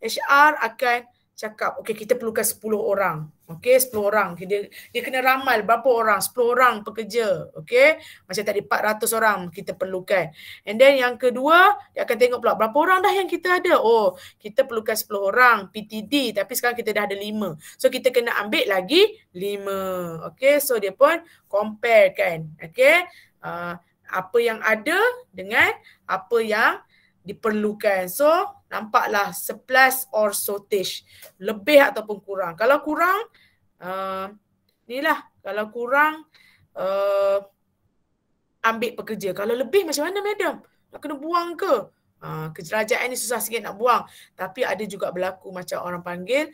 HR akan cakap, okey kita perlukan 10 orang. Okey, 10 orang. Dia kena ramal berapa orang? 10 orang pekerja. Okey, macam tadi 400 orang kita perlukan. And then yang kedua, dia akan tengok pula berapa orang dah yang kita ada. Oh, kita perlukan 10 orang PTD tapi sekarang kita dah ada 5. So kita kena ambil lagi 5. Okey, so dia pun compare kan. Okey, apa yang ada dengan apa yang diperlukan. So, nampaklah surplus or shortage. Lebih ataupun kurang. Kalau kurang, inilah. Kalau kurang, ambil pekerja. Kalau lebih macam mana, madam? Nak kena buang ke? Kerajaan ni susah sikit nak buang. Tapi ada juga berlaku macam orang panggil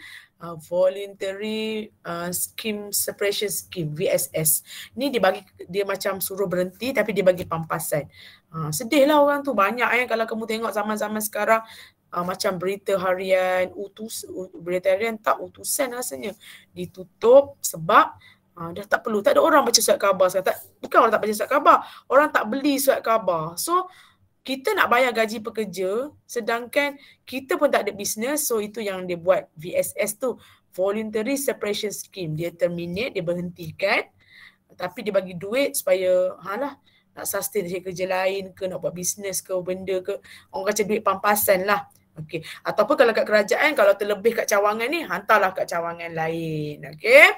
voluntary scheme separation scheme, VSS. Ni dia macam suruh berhenti tapi dia bagi pampasan. Sedihlah orang tu. Banyak kalau kamu tengok zaman-zaman sekarang macam berita harian, berita harian tak utusan rasanya. Ditutup sebab dah tak perlu. Tak ada orang baca surat khabar. Bukan orang tak baca surat khabar. Orang tak beli surat khabar. So, kita nak bayar gaji pekerja sedangkan kita pun tak ada bisnes. So itu yang dia buat VSS tu, voluntary separation scheme. Dia terminate, dia berhentikan tapi dia bagi duit supaya nak sustain kerja lain ke, nak buat bisnes ke, benda ke. Orang kata duit pampasan lah. Okay. Ataupun kalau kat kerajaan, kalau terlebih kat cawangan ni, hantarlah kat cawangan lain. Okay.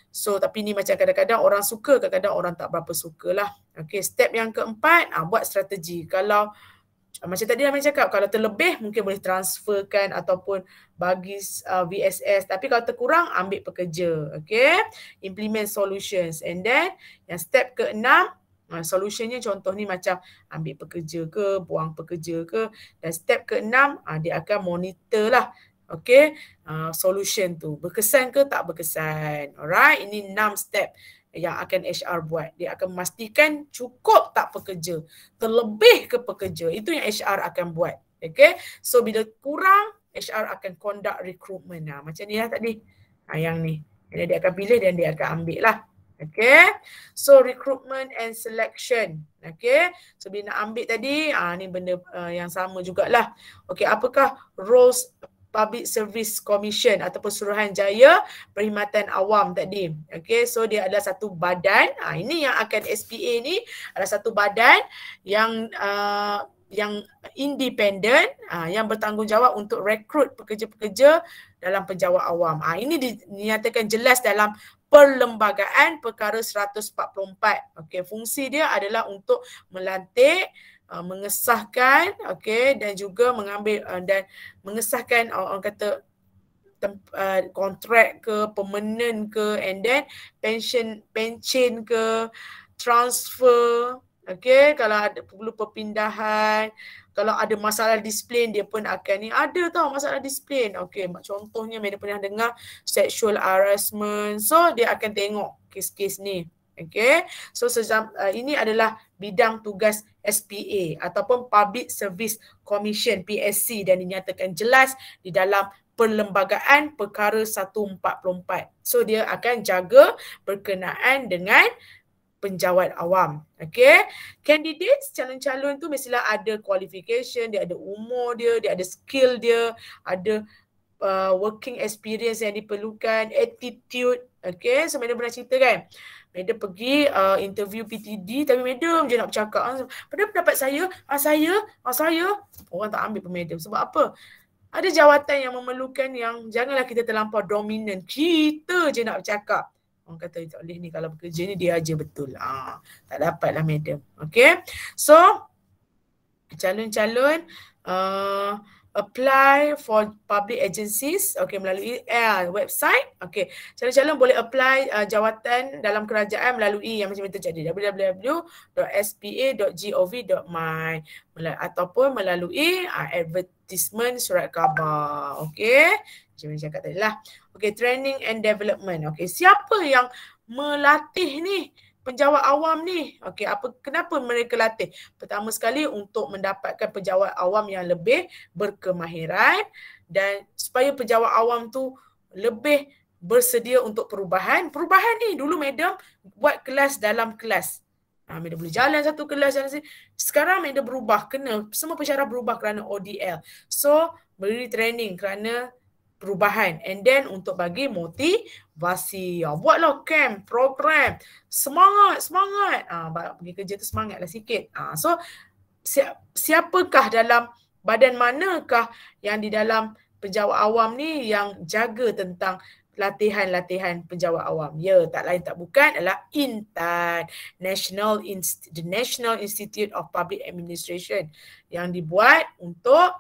So tapi ni macam kadang-kadang orang suka, kadang-kadang orang tak berapa sukalah. Okey, step yang keempat, buat strategi. Kalau macam tadi Amin cakap, kalau terlebih mungkin boleh transferkan ataupun bagi VSS. Tapi kalau terkurang, ambil pekerja. Okey, implement solutions. And then yang step ke-6, solutionnya contoh ni macam ambil pekerja ke, buang pekerja ke. Dan step ke-6, dia akan monitor lah. Okay, solution tu berkesan ke tak berkesan. Alright, ini 6 step yang akan HR buat. Dia akan memastikan cukup tak pekerja, terlebih ke pekerja. Itu yang HR akan buat. Okay, so bila kurang, HR akan conduct recruitment. Macam ni lah tadi. Yang ni. Dia akan pilih dan dia akan ambil lah. Okay, so recruitment and selection. Okay, so bila nak ambil tadi, ni benda yang sama jugalah. Okay, apakah roles Public Service Commission ataupun Suruhanjaya Perkhidmatan Awam tadi. Okay, so dia adalah satu badan. Ini yang akan SPA ni adalah satu badan yang independen, yang bertanggungjawab untuk rekrut pekerja-pekerja dalam penjawat awam. Ini dinyatakan jelas dalam Perlembagaan Perkara 144. Okay, fungsi dia adalah untuk melantik, mengesahkan, dan juga mengambil dan mengesahkan orang kata kontrak ke, permanent ke, and then pension ke, transfer, kalau ada perlu perpindahan, kalau ada masalah disiplin dia pun akan ni ada tau masalah disiplin. Contohnya mereka pernah dengar sexual harassment. So dia akan tengok kes-kes ni. So ini adalah bidang tugas SPA ataupun Public Service Commission PSC dan dinyatakan jelas di dalam Perlembagaan Perkara 144. So dia akan jaga berkenaan dengan penjawat awam. Candidates, calon-calon tu mestilah ada qualification, dia ada umur dia ada skill dia, ada working experience yang diperlukan, attitude. So madam pernah cerita kan, madam pergi interview PTD tapi madam je nak bercakap. Pada pendapat saya, orang tak ambil pun madam. Sebab apa? Ada jawatan yang memerlukan yang janganlah kita terlampau dominan. Kita je nak bercakap. Orang kata tak boleh ni, kalau bekerja ni dia aja betul. Tak dapatlah madam. So calon-calon apply for public agencies melalui website. Calon-calon boleh apply jawatan dalam kerajaan melalui yang macam itu jadi www.spa.gov.my ataupun melalui advertisement surat khabar. Macam mana cakap tadi lah. Training and development. Siapa yang melatih ni penjawat awam ni? Kenapa mereka latih? Pertama sekali untuk mendapatkan penjawat awam yang lebih berkemahiran dan supaya penjawat awam tu lebih bersedia untuk perubahan. Perubahan ni dulu madam buat kelas dalam kelas. Madam boleh jalan satu kelas. Sekarang madam berubah, semua pensyarah berubah kerana ODL. So beri training kerana perubahan. And then untuk bagi motivasi. Buatlah camp, program. Semangat. Pergi kerja tu semangatlah sikit. So siapakah dalam badan manakah yang di dalam penjawat awam ni yang jaga tentang latihan-latihan penjawat awam? Ya, tak lain tak bukan adalah INTAD, the National Institute of Public Administration, yang dibuat untuk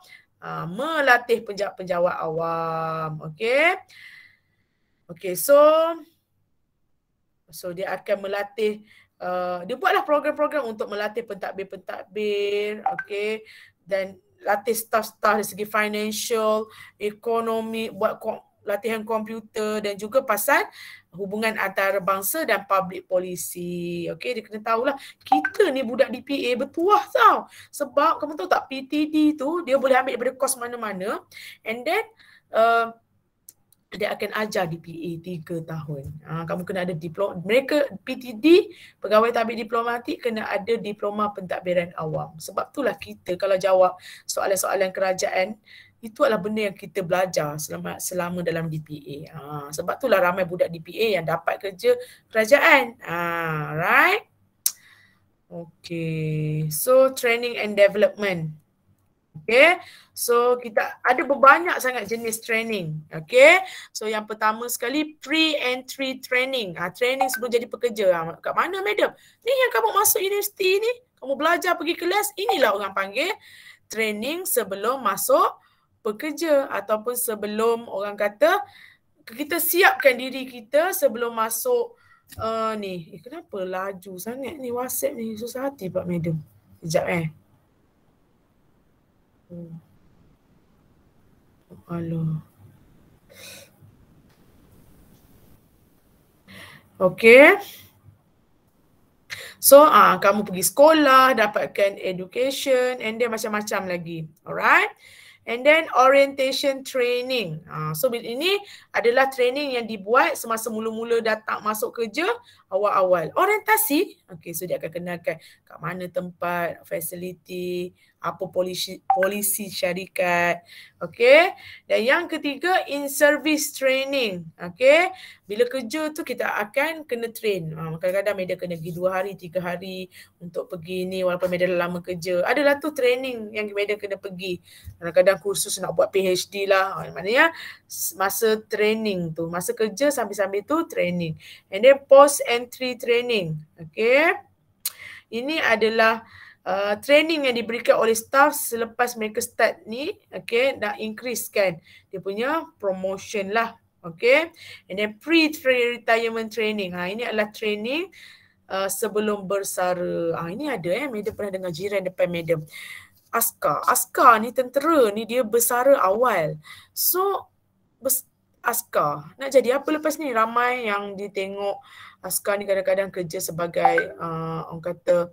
melatih penjawat awam. Okay, so dia akan melatih, dia buatlah program-program untuk melatih pentadbir-pentadbir, okay, dan latih staff-staff dari segi financial, ekonomi, buat latihan komputer dan juga pasal hubungan antarabangsa dan public policy. Okay, dia kena tahulah kita ni budak DPA bertuah tau. Sebab kamu tahu tak, PTD tu dia boleh ambil daripada kos mana-mana, and then dia akan ajar DPA 3 tahun. Kamu kena ada diploma. Mereka PTD, pegawai tadbir diplomatik, kena ada diploma pentadbiran awam. Sebab itulah kita kalau jawab soalan-soalan kerajaan, itu adalah benda yang kita belajar selama dalam DPA. Sebab itulah ramai budak DPA yang dapat kerja kerajaan. Right? Okay. So training and development. Okay, so kita ada berbanyak sangat jenis training. Okay, so yang pertama sekali pre-entry training. Training sebelum jadi pekerja. Kat mana, madam? Ni yang kamu masuk universiti ni, kamu belajar pergi kelas, inilah orang panggil training sebelum masuk pekerja, ataupun sebelum orang kata kita siapkan diri kita sebelum masuk ni. Kenapa laju sangat ni WhatsApp ni? Susah hati Pak Madam. Sekejap Alah. Okay. So kamu pergi sekolah, dapatkan education, and then macam-macam lagi. Alright. And then orientation training. So ini adalah training yang dibuat semasa mula-mula datang masuk kerja, awal-awal. Orientasi. Okay, so dia akan kenalkan kat mana tempat, facility, apa polisi syarikat. Okay. Dan yang ketiga, in-service training. Okay. Bila kerja tu kita akan kena train. Kadang-kadang media kena pergi 2 hari, 3 hari untuk pergi ni walaupun media lama kerja. Adalah tu training yang media kena pergi. Kadang-kadang kursus nak buat PhD lah. Maknanya masa training tu, masa kerja sambil-sambil tu training. And then post-entry training. Okay. Ini adalah training yang diberikan oleh staff selepas mereka start ni, okay, nak increasekan dia punya promotion lah, okay. And then pre-retirement training, ini adalah training sebelum bersara. Ini ada madam pernah dengar jiran depan madam. Askar ni tentera ni dia bersara awal. So askar nak jadi apa lepas ni? Ramai yang ditengok askar ni kadang-kadang kerja sebagai orang kata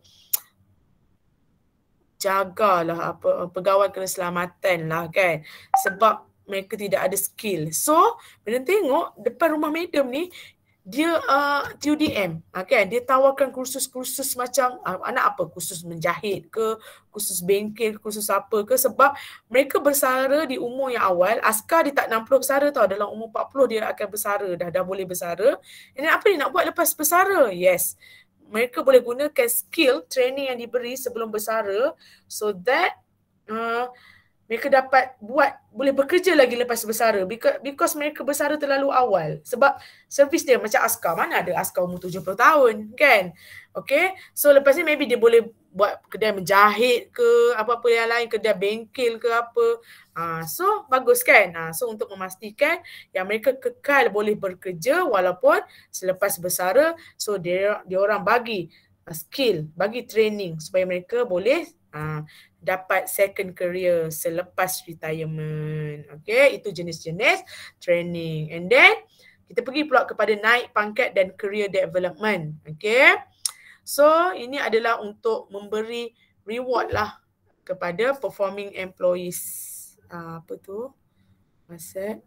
jagalah pegawai keselamatan lah kan, sebab mereka tidak ada skill. So bila tengok depan rumah madam ni dia TUDM, kan, dia tawarkan kursus-kursus macam anak apa, kursus menjahit ke, kursus bengkel, kursus apa ke, sebab mereka bersara di umur yang awal. Askar dia tak 60 bersara tau, dalam umur 40 dia akan bersara, dah boleh bersara. Dan apa dia nak buat lepas bersara? Yes, mereka boleh gunakan skill training yang diberi sebelum bersara, so that mereka dapat boleh bekerja lagi lepas bersara, because mereka bersara terlalu awal. Sebab servis dia macam askar, mana ada askar umur 70 tahun kan. Okay, so lepas ni maybe dia boleh buat kedai menjahit ke, apa-apa yang lain, kedai bengkel ke apa. So bagus kan. So untuk memastikan yang mereka kekal boleh bekerja walaupun selepas bersara, so dia orang bagi skill, bagi training supaya mereka boleh dapat second career selepas retirement. Okay, itu jenis-jenis training. And then kita pergi pula kepada naik pangkat dan career development. Okay, so ini adalah untuk memberi reward lah kepada performing employees. Apa tu? Masa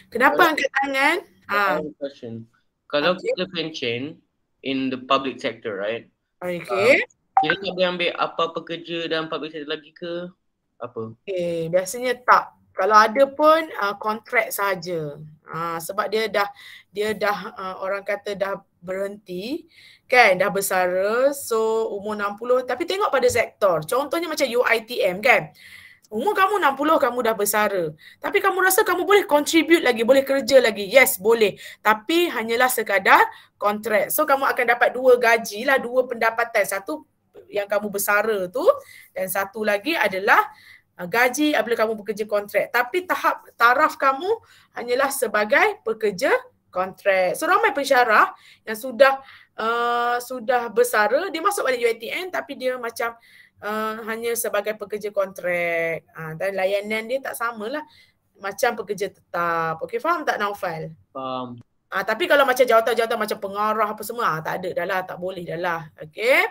kenapa angkat tangan? Question. Kalau kita pension in the public sector, right? Okay. Kita tak boleh ambil apa-apa kerja dalam public sector lagi ke? Apa? Okay, biasanya tak. Kalau ada pun kontrak saja. Sebab dia dah orang kata dah berhenti kan, dah bersara, so umur 60, tapi tengok pada sektor. Contohnya macam UiTM kan. Umur kamu 60, kamu dah bersara. Tapi kamu rasa kamu boleh contribute lagi, boleh kerja lagi. Yes, boleh. Tapi hanyalah sekadar kontrak. So kamu akan dapat 2 gaji lah, 2 pendapatan. Satu yang kamu bersara tu dan satu lagi adalah gaji apabila kamu bekerja kontrak. Tapi taraf kamu hanyalah sebagai pekerja kontrak. So ramai pensyarah yang sudah bersara, dia masuk balik UiTM tapi dia macam hanya sebagai pekerja kontrak. Dan layanan dia tak samalah macam pekerja tetap. Okey, faham tak Naufal? Faham. Tapi kalau macam jawatan-jawatan macam pengarah apa semua, tak ada dah lah, tak boleh dah lah. Okey.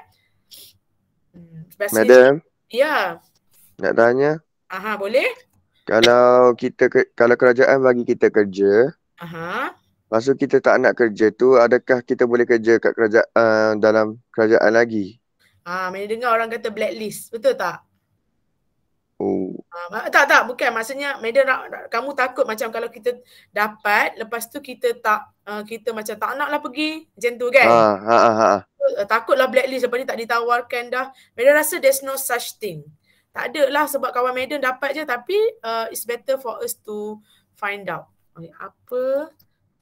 Madam, ya. nak tanya. Boleh? Kalau kerajaan bagi kita kerja, lepas tu kita tak nak kerja tu, adakah kita boleh kerja kat kerajaan dalam kerajaan lagi? Mana dengar orang kata blacklist, betul tak? Oh. Tak, bukan. Maksudnya kamu takut macam kalau kita dapat, lepas tu kita macam tak naklah pergi, macam tu kan? Takutlah blacklist, lepas ni tak ditawarkan dah. Medan rasa there's no such thing. Tak ada lah, sebab kawan Medan dapat je, tapi it's better for us to find out. Apa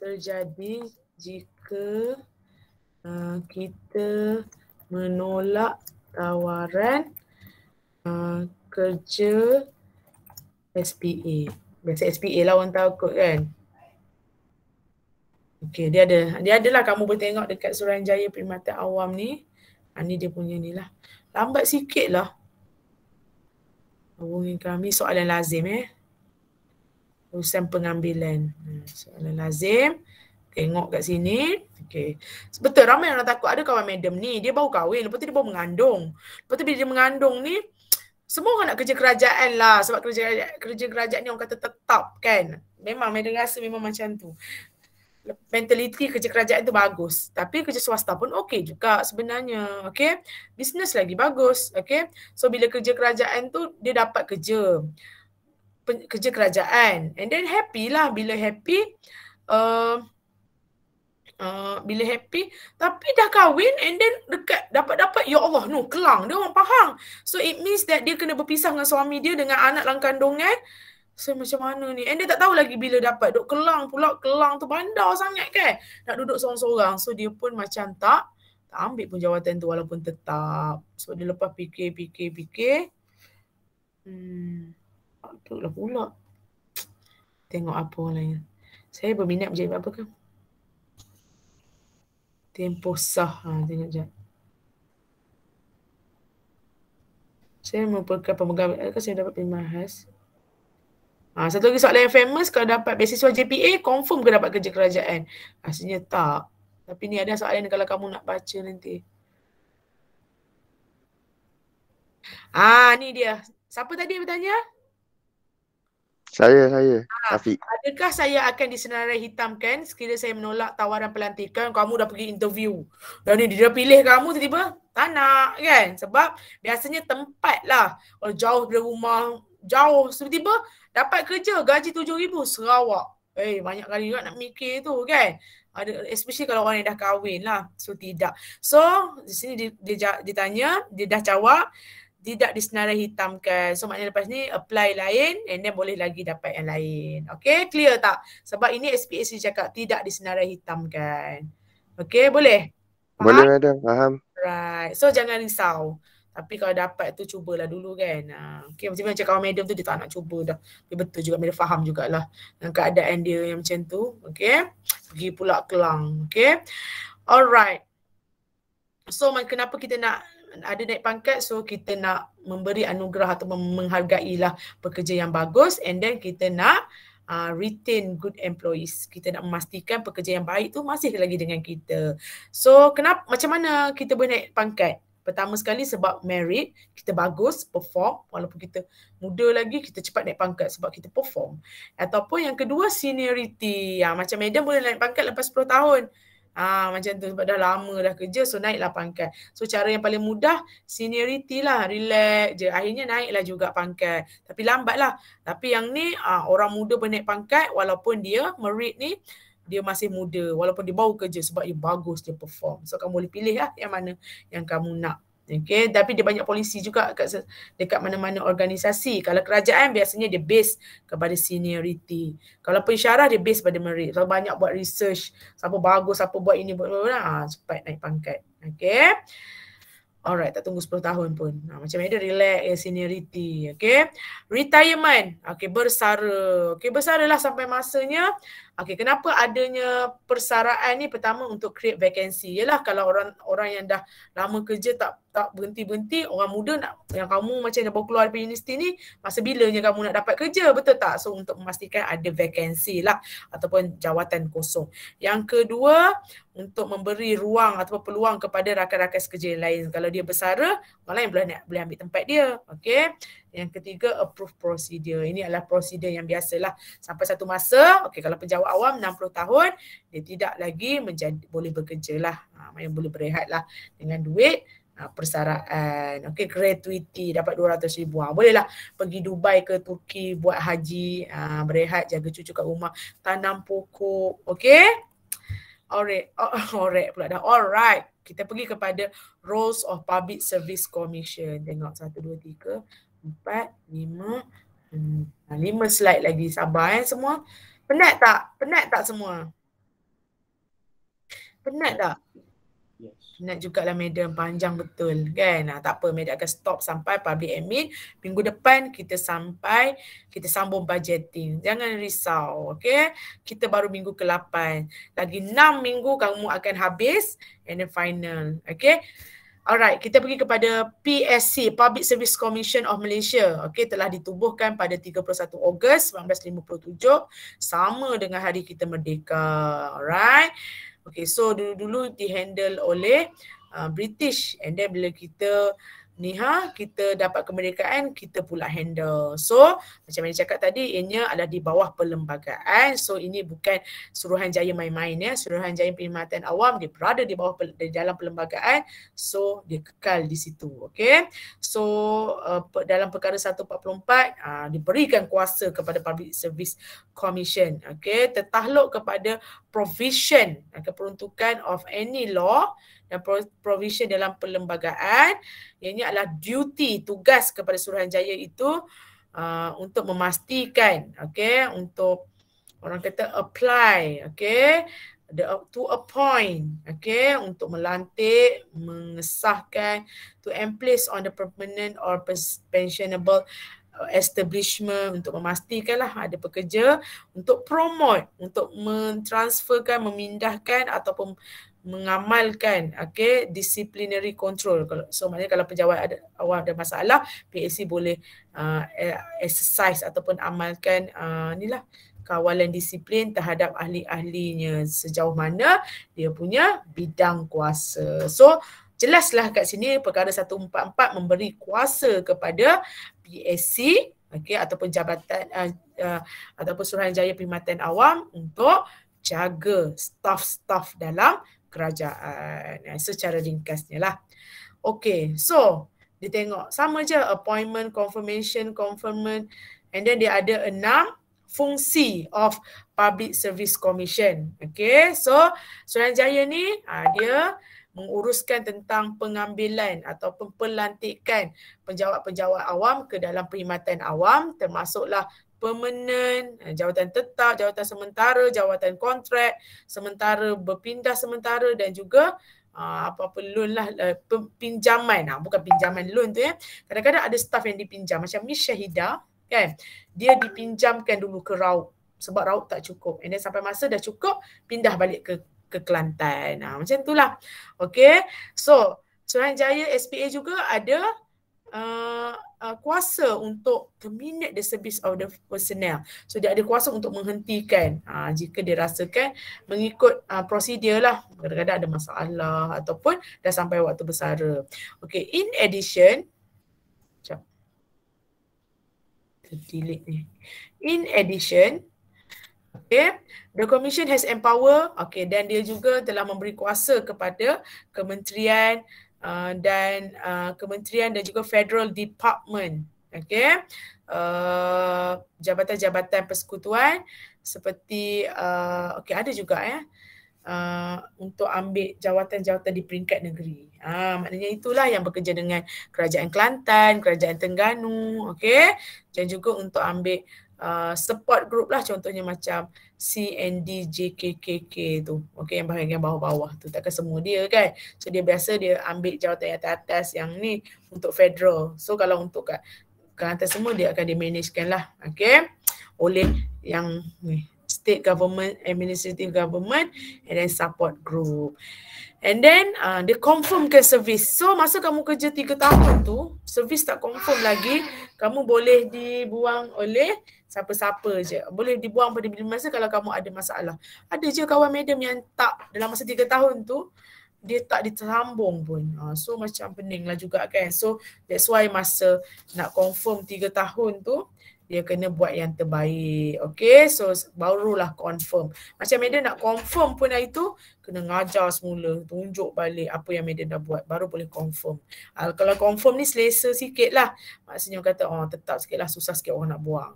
terjadi jika kita menolak tawaran kerja SPA. Biasa SPA lah orang takut kan. Okey, dia adalah, kamu boleh tengok dekat Suruhanjaya Perkhidmatan Awam ni. Ni dia punya ni lah. Lambat sikit lah. Hubungi kami, soalan lazim urusan pengambilan. Soalan lazim. Tengok kat sini. Okey. Betul, ramai orang takut. Ada kawan madam ni, dia baru kahwin, lepas tu dia baru mengandung. Lepas tu bila dia mengandung ni, semua orang nak kerja kerajaan lah. Sebab kerja kerajaan ni orang kata tetap kan. Memang madam rasa memang macam tu. Mentaliti kerja kerajaan tu bagus. Tapi kerja swasta pun okey juga sebenarnya. Okey. Bisnes lagi bagus. Okey. So bila kerja kerajaan tu dia dapat kerja kerajaan. And then happy lah. Bila happy tapi dah kahwin and then dekat dapat ya Allah kelang. Dia orang faham. So it means that dia kena berpisah dengan suami dia, dengan anak dalam kandungan. So macam mana ni? And dia tak tahu lagi bila dapat. Duk kelang pula. Kelang tu bandar sangat kan. Nak duduk seorang-seorang. So dia pun macam tak ambil pun jawatan tu walaupun tetap. So dia lepas fikir. Patutlah pula. Tengok apa orang lain. Saya berminat menjadi apa ke? Tempoh sah. Tengok sekejap. Saya merupakan pemegang. Adakah saya dapat perkhidmatan? Satu lagi soalan yang famous, kalau dapat beasiswa JPA, confirm ke dapat kerja kerajaan? Rasanya tak. Tapi ni ada soalan kalau kamu nak baca nanti. Ni dia. Siapa tadi yang bertanya? Saya. Afiq. Adakah saya akan disenarai hitamkan sekiranya saya menolak tawaran pelantikan? Kamu dah pergi interview. Dan ni dia dah pilih kamu tiba-tiba? Tak nak kan? Sebab biasanya tempat lah. Kalau jauh dari rumah, jauh. Tiba-tiba dapat kerja, gaji 7,000 Sarawak. Banyak kali juga nak mikir tu kan. Especially kalau orang yang dah kahwin lah. So tidak. So di sini dia tanya, dia dah jawab, tidak disenarai hitamkan. So maknanya lepas ni apply lain and then boleh lagi dapat yang lain. Okay, clear tak? Sebab ini SPAC cakap tidak disenarai hitamkan. Okay, boleh? Faham? Boleh madam, faham. Right. So jangan risau. Tapi kalau dapat tu cubalah dulu kan. Okay, macam kawan madam tu dia tak nak cuba dah. Dia betul juga, madam faham jugalah dengan keadaan dia yang macam tu. Okay. Pergi pula Kelang. Okay. Alright. So kenapa kita nak ada naik pangkat? So kita nak memberi anugerah atau menghargailah pekerja yang bagus, and then kita nak retain good employees. Kita nak memastikan pekerja yang baik tu masih lagi dengan kita. So macam mana kita boleh naik pangkat? Pertama sekali sebab merit, kita bagus, perform. Walaupun kita muda lagi, kita cepat naik pangkat sebab kita perform. Ataupun yang kedua, seniority. Macam madam boleh naik pangkat lepas 10 tahun. Macam tu sebab dah lama dah kerja, so naiklah pangkat. So cara yang paling mudah seniority lah, relax je. Akhirnya naiklah juga pangkat. Tapi lambat lah. Tapi yang ni orang muda bernaik pangkat walaupun dia merit ni dia masih muda, walaupun dia baru kerja sebab dia bagus, dia perform. So kamu boleh pilih lah yang mana yang kamu nak. Okay, tapi dia banyak polisi juga dekat mana-mana organisasi. Kalau kerajaan biasanya dia base kepada seniority. Kalau pensyarah dia base pada merit. Kalau banyak buat research, siapa bagus, siapa buat ini, buat cepat naik pangkat. Okay. Alright, tak tunggu 10 tahun pun. Macam mana relax, seniority. Okay. Retirement. Okay, bersara. Okay, bersaralah sampai masanya. Okay, kenapa adanya persaraan ni? Pertama untuk create vacancy. Yalah kalau orang yang dah lama kerja tak berhenti-berhenti, orang muda nak yang kamu macam dah baru keluar dari universiti ni, masa bilanya kamu nak dapat kerja, betul tak? So untuk memastikan ada vacancy lah ataupun jawatan kosong. Yang kedua, untuk memberi ruang atau peluang kepada rakan-rakan sekerja yang lain. Kalau dia bersara, orang lain boleh ambil tempat dia. Okay. Yang ketiga, approve procedure. Ini adalah prosedur yang biasalah. Sampai satu masa, okay, kalau pejabat awam 60 tahun, dia tidak lagi boleh bekerja lah. Yang boleh berehat lah dengan duit persaraan. Okay, gratuity dapat 200,000. Bolehlah pergi Dubai ke Turki buat haji, berehat, jaga cucu kat rumah, tanam pokok. Okay. Alright pula dah. Alright. Kita pergi kepada roles of Public Service Commission. Tengok 1, 2, 3, 4, 5. 5 slide lagi. Sabar semua. Penat tak semua? Penat tak? Yes. Penat jugalah madam, panjang betul kan? Tak apa, madam akan stop sampai public admin. Minggu depan kita sambung budgeting. Jangan risau, okay? Kita baru minggu ke-8. Lagi 6 minggu kamu akan habis and then final, okay? Alright, kita pergi kepada PSC, Public Service Commission of Malaysia. Okay, telah ditubuhkan pada 31 Ogos 1957, sama dengan hari kita merdeka. Alright. Okay, so dulu-dulu dihandle oleh British, and then bila kita kita dapat kemerdekaan, kita pula handle. So, macam yang cakap tadi, ianya adalah di bawah perlembagaan. So, ini bukan Suruhanjaya main-main ya. Suruhanjaya Perkhidmatan Awam, dia berada di bawah dalam perlembagaan. So, dia kekal di situ. Okay. So, dalam perkara 144, diberikan kuasa kepada Public Service Commission. Okay. Tertakluk kepada provision, peruntukan of any law dan provision dalam perlembagaan. Ini adalah duty, tugas kepada Suruhanjaya itu untuk memastikan, okay, untuk orang kata apply, okay, to appoint, okay, untuk melantik, mengesahkan, to emplace on the permanent or pensionable establishment, untuk memastikanlah ada pekerja, untuk promote, untuk mentransferkan, memindahkan ataupun mengamalkan, okay, disciplinary control. So maknanya kalau pejabat awam ada masalah, PSC boleh exercise ataupun amalkan kawalan disiplin terhadap ahli-ahlinya sejauh mana dia punya bidang kuasa. So jelaslah kat sini perkara 144 memberi kuasa kepada PSC, okay, ataupun jabatan ataupun Suruhanjaya Perkhidmatan Awam untuk jaga staf-staf dalam kerajaan. Secara ringkasnya lah. Okay, so dia tengok sama je appointment, confirmation, conferment, and then dia ada 6 fungsi of Public Service Commission. Okay, so Suruhanjaya ni dia menguruskan tentang pengambilan ataupun pelantikan penjawat-penjawat awam ke dalam perkhidmatan awam, termasuklah permanent, jawatan tetap, jawatan sementara, jawatan kontrak, sementara berpindah sementara, dan juga apa-apa loan lah, pinjaman. Bukan pinjaman loan tu ya. Kadang-kadang ada staff yang dipinjam. Macam Miss Syahidah kan, dia dipinjamkan dulu ke Raub sebab Raub tak cukup. And then sampai masa dah cukup, pindah balik ke Kelantan. Macam itulah. Okay. So, Suruhanjaya SPA juga ada kuasa untuk terminate the service of the personnel. So dia ada kuasa untuk menghentikan jika dirasakan mengikut prosedur lah. Kadang-kadang ada masalah ataupun dah sampai waktu bersara. Okay, in addition, in addition, Okay, the commission has empower, okay, dan dia juga telah memberi kuasa kepada kementerian kementerian dan juga federal department, okay, jabatan-jabatan persekutuan seperti okay, ada juga untuk ambil jawatan-jawatan di peringkat negeri. Maknanya itulah yang bekerja dengan Kerajaan Kelantan, Kerajaan Terengganu, okay, dan juga untuk ambil support group lah, contohnya macam CNDJKKK tu, okay, yang bahagian bawah-bawah tu, takkan semua dia kan. So dia biasa dia ambil jawatan yang atas yang ni untuk federal. So kalau untuk kat Kelantan semua dia akan dimanagekan lah, okay, oleh yang ni, state government, administrative government, and then support group. And then dia confirmkan servis. So masa kamu kerja 3 tahun tu, servis tak confirm lagi, kamu boleh dibuang oleh siapa-siapa je. Boleh dibuang pada bila masa kalau kamu ada masalah. Ada je kawan madam yang tak, dalam masa 3 tahun tu dia tak disambung pun. So macam pening lah juga kan. So that's why masa nak confirm 3 tahun tu, dia kena buat yang terbaik. Okay, so barulah confirm. Macam madam nak confirm pun hari tu, kena ngajar semula, tunjuk balik apa yang madam dah buat, baru boleh confirm. Kalau confirm ni selesa sikit lah. Maksudnya kata, tetap sikit lah, susah sikit orang nak buang.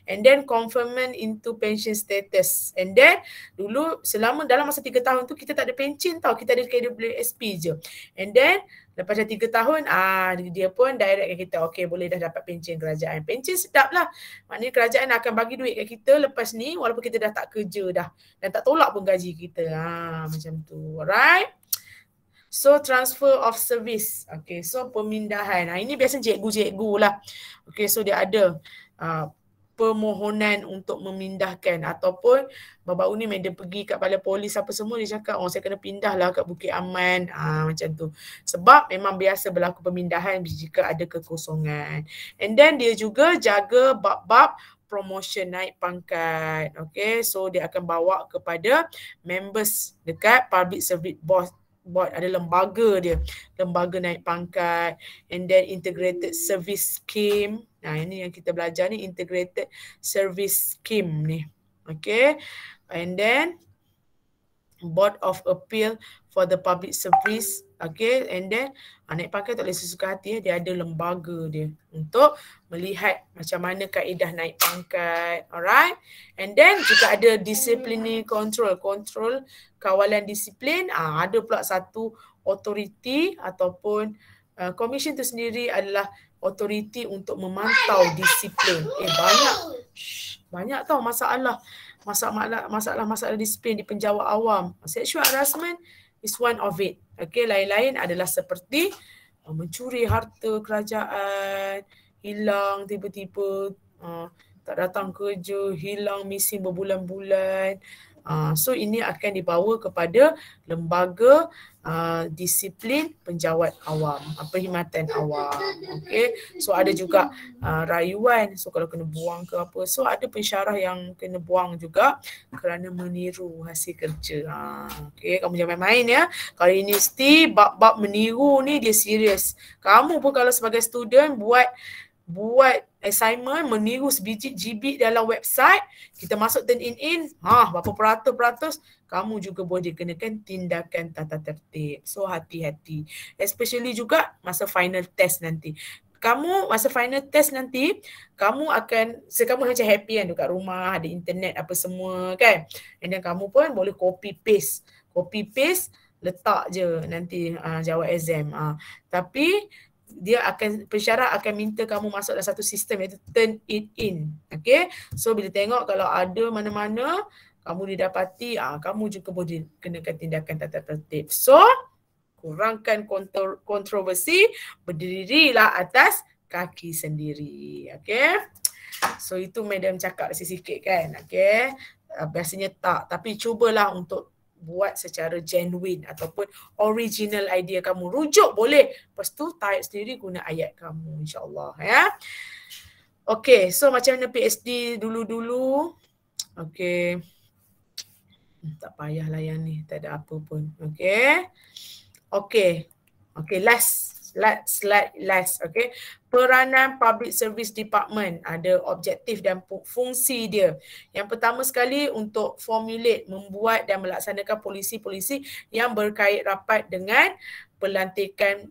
And then confirmment into pension status. And then dulu selama dalam masa 3 tahun tu kita tak ada pension tau, kita ada KWSP je. And then lepas dah 3 tahun, dia pun directkan kita, okay, boleh dah dapat pencen kerajaan. Pencen sedap lah. Maknanya kerajaan akan bagi duit kat kita lepas ni, walaupun kita dah tak kerja dah. Dan tak tolak pun gaji kita. Macam tu. Alright? So, transfer of service. Okay, so pemindahan. Ini biasa cikgu-cikgu lah. Okay, so dia ada permohonan untuk memindahkan, ataupun baru-baru ni madam pergi kat balai polis apa semua, dia cakap saya kena pindah lah kat Bukit Aman, macam tu. Sebab memang biasa berlaku pemindahan jika ada kekosongan. And then dia juga jaga bab-bab promotion, naik pangkat. Okay, so dia akan bawa kepada members dekat Public Service Board, ada lembaga dia, lembaga naik pangkat, and then integrated service scheme. Ini yang kita belajar ni, integrated service scheme ni. Okay, and then Board of Appeal for the Public Service. Okay, and then naik pangkat tak boleh sesuka hati, dia ada lembaga dia untuk melihat macam mana kaedah naik pangkat. Alright, and then jika ada disciplinary control, kawalan disiplin, ada pula satu authority ataupun commission tu sendiri adalah authority untuk memantau disiplin. Banyak tau masalah disiplin di penjawat awam. Sexual harassment is one of it. Okay, lain-lain adalah seperti mencuri harta kerajaan, hilang tiba-tiba, tak datang kerja, hilang missing berbulan-bulan. So ini akan dibawa kepada lembaga disiplin penjawat awam, perkhidmatan awam. Okay, so ada juga rayuan, so kalau kena buang ke apa, so ada pensyarah yang kena buang juga kerana meniru hasil kerja. Okay, kamu jangan main-main ya. Kalau universiti bab-bab meniru ni dia serius. Kamu pun kalau sebagai student buat assignment meniru sebiji GB dalam website, kita masuk turn in, berapa peratus kamu juga boleh dikenakan tindakan tata tertib. So hati-hati, especially juga masa final test nanti. Kamu masa final test nanti, kamu macam happy kan dekat rumah, ada internet apa semua kan, and then kamu pun boleh copy paste letak je nanti jawab exam. Tapi pensyarah akan minta kamu masuk dalam satu sistem iaitu turn it in. Okay, so bila tengok kalau ada mana-mana kamu didapati, kamu juga boleh kenakan tindakan tata tertib. So kurangkan kontroversi, berdirilah atas kaki sendiri. Okay, so itu madam cakap sikit kan. Okay, biasanya tak, tapi cubalah untuk buat secara genuine ataupun original idea kamu. Rujuk boleh, lepas tu type sendiri guna ayat kamu, insyaAllah ya. Okay, so macam mana PhD dulu-dulu. Okay, tak payahlah yang ni, tak ada apa pun. Okay, last Slide last. Okay. Peranan Public Service Department, ada objektif dan fungsi dia. Yang pertama sekali untuk formulate, membuat dan melaksanakan polisi-polisi yang berkait rapat dengan pelantikan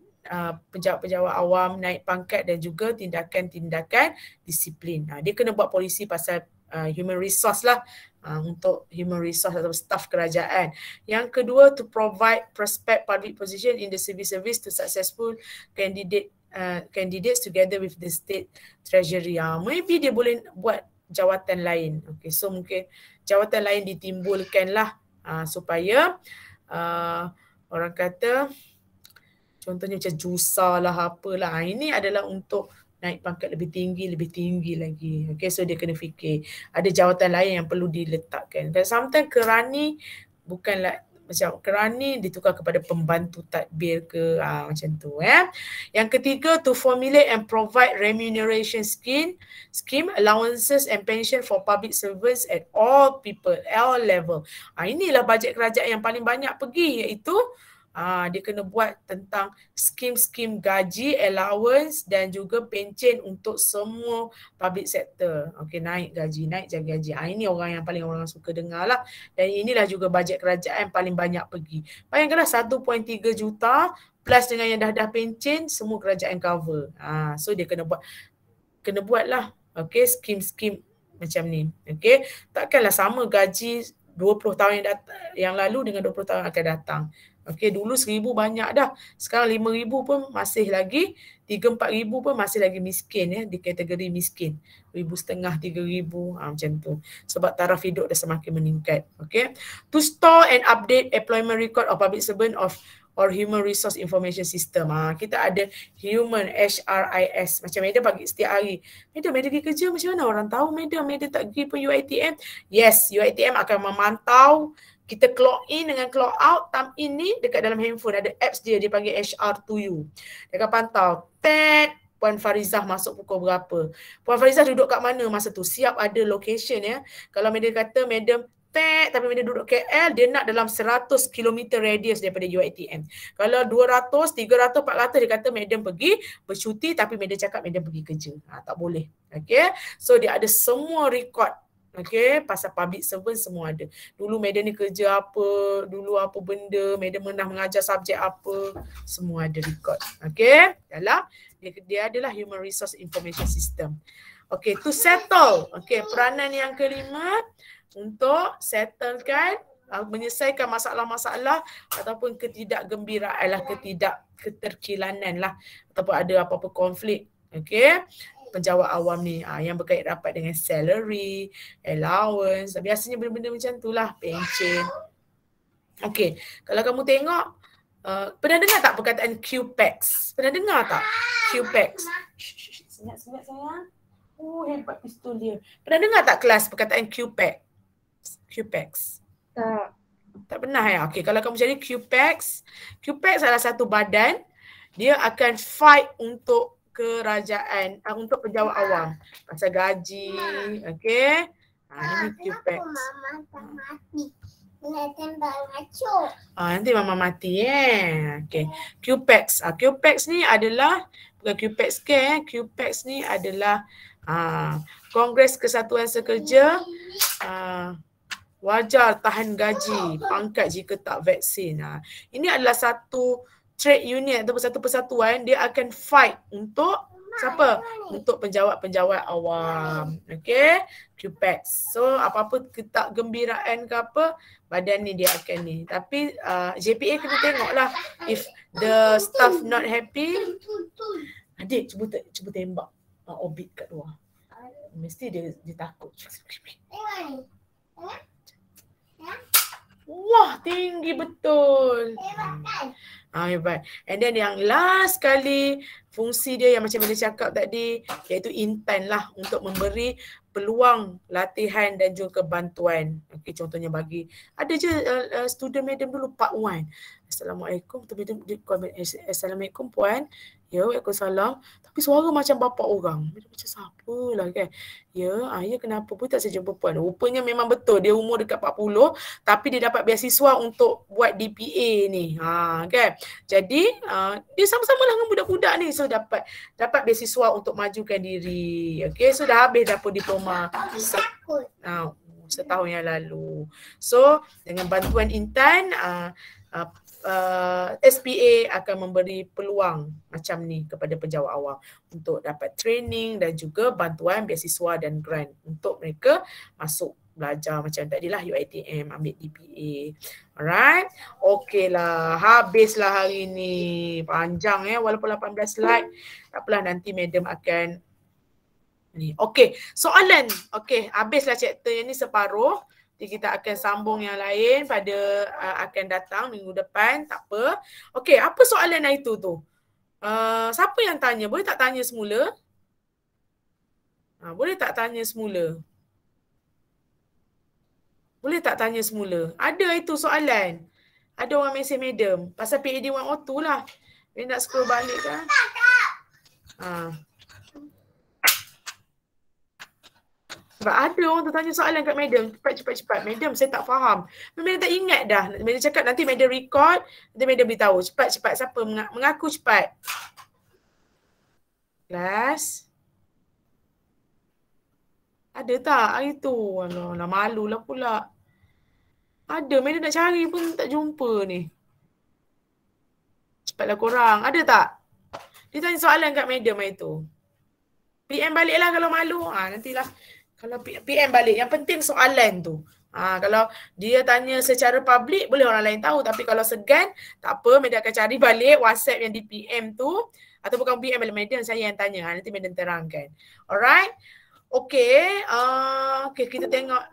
pejabat-pejabat awam, naik pangkat dan juga tindakan-tindakan disiplin. Dia kena buat polisi pasal human resource lah, untuk human resource atau staff kerajaan. Yang kedua, to provide prospect public position in the civil service to successful candidates together with the state treasury. Maybe dia boleh buat jawatan lain. Okay, so mungkin jawatan lain ditimbulkan lah supaya orang kata contohnya macam jusa lah apalah. Ini adalah untuk naik pangkat lebih tinggi lagi. Okay, so dia kena fikir ada jawatan lain yang perlu diletakkan. Dan sometimes kerani bukanlah macam kerani ditukar kepada pembantu tadbir ke macam tu. Yang ketiga, to formulate and provide remuneration scheme, allowances and pension for public servants at all people, all level. Inilah bajet kerajaan yang paling banyak pergi, iaitu dia kena buat tentang skim-skim gaji, allowance dan juga pencen untuk semua public sector. Okey, naik gaji. Ini orang suka dengar lah. Dan inilah juga bajet kerajaan yang paling banyak pergi. Bayangkanlah 1.3 juta plus dengan yang dah pencen, semua kerajaan cover. So dia kena buat lah. Okey, skim-skim macam ni. Okey, takkanlah sama gaji 20 tahun yang lalu dengan 20 tahun akan datang. Okey, dulu 1,000 banyak dah. Sekarang 5,000 pun masih lagi, 3-4,000 pun masih lagi miskin di kategori miskin. 1,500, 3,000 macam tu. Sebab taraf hidup dah semakin meningkat. Okey. To store and update employment record of public servant or human resource information system. Kita ada human HRIS. Macam Madam bagi setiap hari. Madam pergi kerja macam mana orang tahu Madam tak pergi pun UiTM? Yes, UiTM akan memantau. Kita clock in dengan clock out, time in ni dekat dalam handphone ada apps dia panggil HR2U. Dia akan pantau, Puan Farizah masuk pukul berapa. Puan Farizah duduk kat mana masa tu, siap ada location Kalau Madam kata Madam tapi Madam duduk KL, dia nak dalam 100 km radius daripada UiTM. Kalau 200, 300, 400 dia kata Madam pergi bercuti tapi Madam cakap Madam pergi kerja. Tak boleh. Okay. So dia ada semua record. Okay, pasal public servant semua ada. Dulu Madam ni kerja apa, dulu apa benda, Madam pernah mengajar subjek apa, semua ada record. Okay, dalam dia adalah Human Resource Information System. Okay, to settle. Okay, peranan yang kelima untuk settlekan, menyelesaikan masalah-masalah ataupun ketidakgembiraan lah, keterkilanan lah, ataupun ada apa-apa konflik. Okay. Penjawat awam ni yang berkait rapat dengan salary, allowance, biasanya benda-benda macam tu lah, pencen. Okey, kalau kamu tengok, pernah dengar tak perkataan QPAX? Pernah dengar tak? QPAX. Senyap-senyap sayang. Hebat pistol dia. Pernah dengar tak kelas perkataan QPAX? QPAX. Tak pernah ya? Okey, kalau kamu cari QPAX salah satu badan, dia akan fight untuk kerajaan, untuk pejabat awam pasal gaji. Okey, ini QPAX. Nanti mama mati Okey, QPAX. QPAX ni adalah bukan QPAX ke QPAX ni adalah Kongres Kesatuan Sekerja wajar tahan gaji pangkat jika tak vaksin. Ini adalah satu trade union atau satu persatuan, dia akan fight untuk siapa? Untuk penjawat-penjawat awam. Okay, QPAX. So apa-apa ketakgembiraan ke apa, badan ni dia akan ni. Tapi JPA kena tengoklah, if the staff not happy, adik cuba tembak orbit kat luar. Mesti dia takut. Wah, tinggi betul. Hebat. And then yang last kali, fungsi dia yang macam bila cakap tadi, iaitu intern lah, untuk memberi peluang latihan dan juga bantuan. Okay, contohnya bagi, ada je student Madam dulu part 1. Assalamualaikum. Assalamualaikum puan. Ya, waalaikumsalam. Tapi suara macam bapa orang. Macam siapa lah kan. Ya, ya kenapa pun tak saya jumpa puan. Rupanya memang betul. Dia umur dekat 40. Tapi dia dapat beasiswa untuk buat DPA ni. Kan. Jadi, dia sama-sama lah dengan budak-budak ni. So, dapat beasiswa untuk majukan diri. Okay, so dah habis dapur diploma. Setahun yang lalu. So, dengan bantuan Intan, SPA akan memberi peluang macam ni kepada penjawat awam untuk dapat training dan juga bantuan beasiswa dan grant untuk mereka masuk belajar macam tadilah UiTM, ambil DPA. Alright. Okey lah. Habislah hari ni. Panjang walaupun 18 slide. Tak apalah, nanti madam akan ni. Okey, soalan. Okey, habislah chapter yang ni separuh. Jadi kita akan sambung yang lain pada akan datang minggu depan, tak apa. Okey, apa soalan hari tu? Siapa yang tanya? Boleh tak tanya semula? Boleh tak tanya semula? Boleh tak tanya semula? Ada itu soalan. Ada orang mesej madam. Pasal PAD 102 lah. Dia nak scroll balik kan? Sebab ada orang tu tanya soalan kat madam. Cepat. Madam, saya tak faham. Madam tak ingat dah. Madam cakap nanti madam record. Nanti madam beritahu. Cepat. Siapa mengaku cepat? Kelas. Ada tak hari tu? Alah, malulah pula. Ada. Madam nak cari pun tak jumpa ni. Cepatlah korang. Ada tak? Dia tanya soalan kat madam hari tu. PM baliklah kalau malu. Nantilah. Kalau PM balik, yang penting soalan tu. Kalau dia tanya secara public, boleh orang lain tahu. Tapi kalau segan, tak apa. Madam akan cari balik WhatsApp yang di PM tu. Atau bukan PM balik madam, saya yang tanya. Nanti madam terangkan. Alright. Okay. Okay, kita tengok.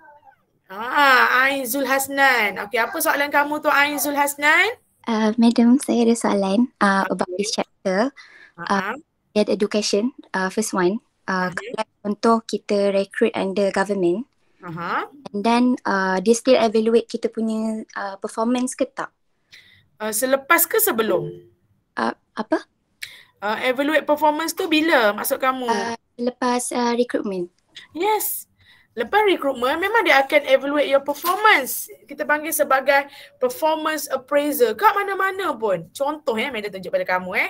Ain Zulhasnan. Okay, apa soalan kamu tu Ain Zulhasnan? Madam, saya ada soalan about this chapter. Education, first one. Contoh kita recruit under government and then dia still evaluate kita punya performance ke tak? Selepas ke sebelum? Apa? Evaluate performance tu bila maksud kamu? Lepas recruitment. Yes. Lepas recruitment memang dia akan evaluate your performance. Kita panggil sebagai performance appraiser. Kat mana-mana pun. Contoh madam tunjuk pada kamu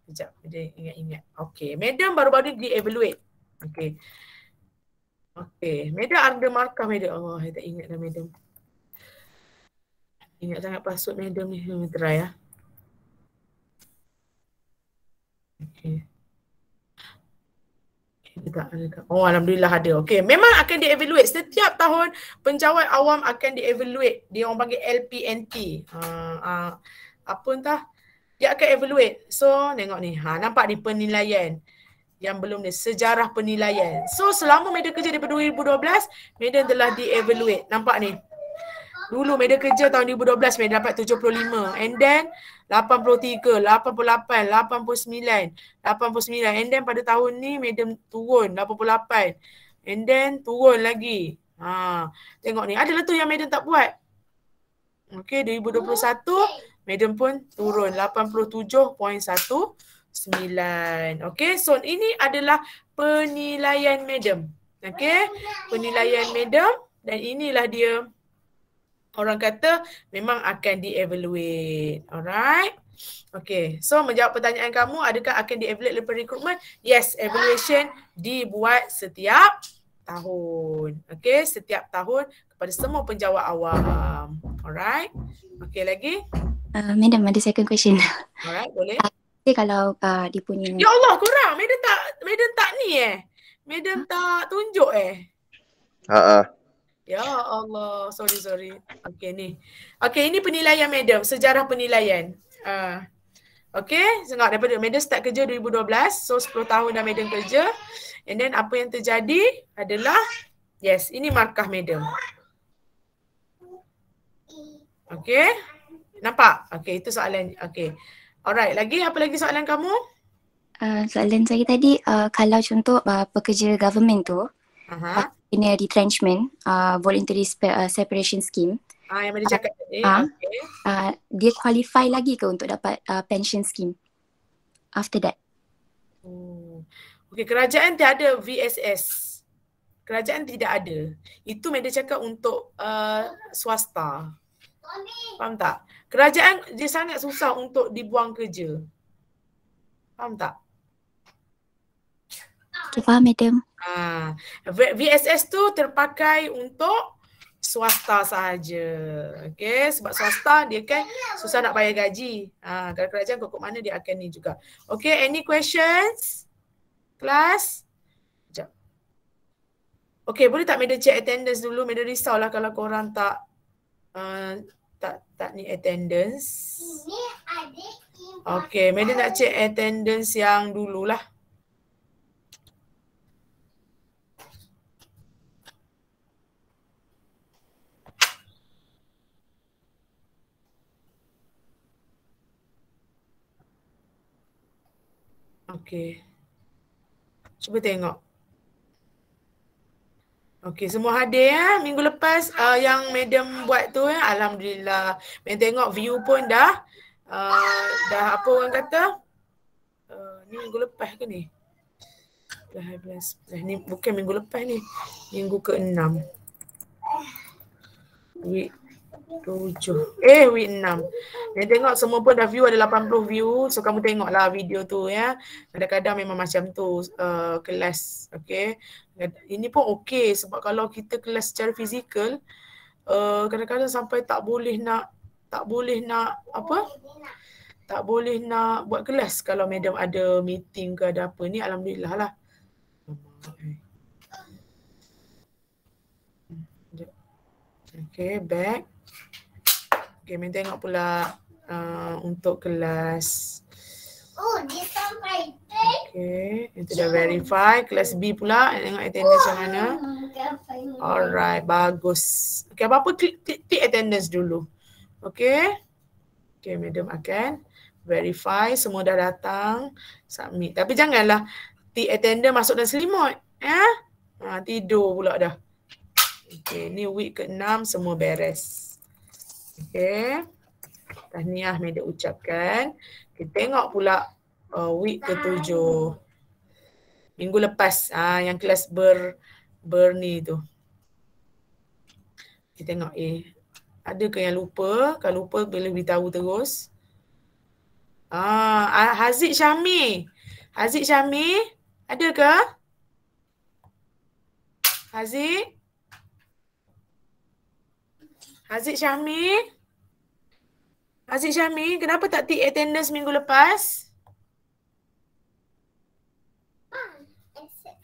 Sekejap, dia ingat-ingat. Okay, madam baru-baru di-evaluate. Okay. Madam ada markah madam. Oh, saya tak ingat dah madam. Ingat sangat password madam ni. Try Okay. Oh, alhamdulillah ada. Okay, memang akan di-evaluate. Setiap tahun penjawat awam akan di-evaluate. Dia orang panggil LPNT. Apa entah. Dia akan evaluate. So, tengok ni. Nampak ni penilaian. Yang belum ni. Sejarah penilaian. So, selama madam kerja daripada 2012, madam telah di-evaluate. Nampak ni. Dulu madam kerja tahun 2012, madam dapat 75. And then, 83, 88, 89, 89. And then, pada tahun ni, madam turun 88. And then, turun lagi. Tengok ni. Adalah tu yang madam tak buat. Okay, 2021, madam pun turun 87.19. Okay, so ini adalah penilaian madam. Okay, penilaian madam dan inilah dia orang kata memang akan di-evaluate. Alright. Okay, so menjawab pertanyaan kamu, adakah akan di-evaluate lepas recruitment? Yes, evaluation dibuat setiap tahun. Okay, setiap tahun kepada semua penjawat awam. Alright. Okay, lagi? Madam, ada second question. Alright, boleh. Kalau dia punya... Ya Allah, kurang. Madam tak ni Madam tak tunjuk Ya Allah, sorry. Okay, ni. Okay, ini penilaian madam, sejarah penilaian. Okay, tengok daripada madam start kerja 2012. So, 10 tahun dah madam kerja. And then apa yang terjadi adalah, yes, ini markah madam. Okay. Nampak? Okay, itu soalan. Okay. Alright, lagi? Apa lagi soalan kamu? Soalan saya tadi, kalau contoh pekerja government tu, in a retrenchment, voluntary separation scheme, Yang Meda cakap tadi. Okay. Dia qualify lagi ke untuk dapat pension scheme after that? Okay, kerajaan tiada VSS. Kerajaan tidak ada. Itu Meda cakap untuk swasta. Faham tak? Kerajaan dia sangat susah untuk dibuang kerja. Faham tak? Okay, faham Madam. VSS tu terpakai untuk swasta sahaja. Okay, sebab swasta dia kan susah nak bayar gaji. Kalau kerajaan kok mana dia akan ni juga. Okay, any questions? Kelas? Sekejap. Okay, boleh tak Meda check attendance dulu? Meda risaulah kalau korang tak ni attendance. Okay, Meda nak check attendance yang dululah. Okay. Cuba tengok. Okay, semua hadir ya. Minggu lepas yang Madam buat tu ya. Alhamdulillah. Madam tengok view pun dah apa orang kata? Ni minggu lepas ke ni? Ni bukan minggu lepas ni. Minggu ke-6. Week 7. Week 6. Dia tengok semua pun dah view, ada 80 view. So kamu tengoklah video tu ya. Kadang-kadang memang macam tu kelas. Okay. Ini pun okay sebab kalau kita kelas secara fizikal kadang-kadang sampai tak boleh nak buat kelas kalau Madam ada meeting ke ada apa. Ni Alhamdulillah lah. Okay, back. Okay, Madam tengok pula untuk kelas. Dia sampai. Okay, itu dah verify. Kelas B pula, tengok attendance yang mana. Alright, bagus. Okay, apa-apa klik attendance dulu. Okay. Okay, Madam akan verify. Semua dah datang. Submit. Tapi janganlah attendance masuk dalam selimut. Tidur pula dah. Okay, ni week ke-6 semua beres. Okay. Tahniah Madam ucapkan. Kita tengok pula week ke-7. Minggu lepas yang kelas ni tu. Kita tengok ada ke yang lupa? Kalau lupa boleh beritahu terus. Haziq Syahmi. Haziq Syahmi ada ke? Haziq? Haziq Syahmi? Haziq Syahmi, kenapa tak tik attendance minggu lepas?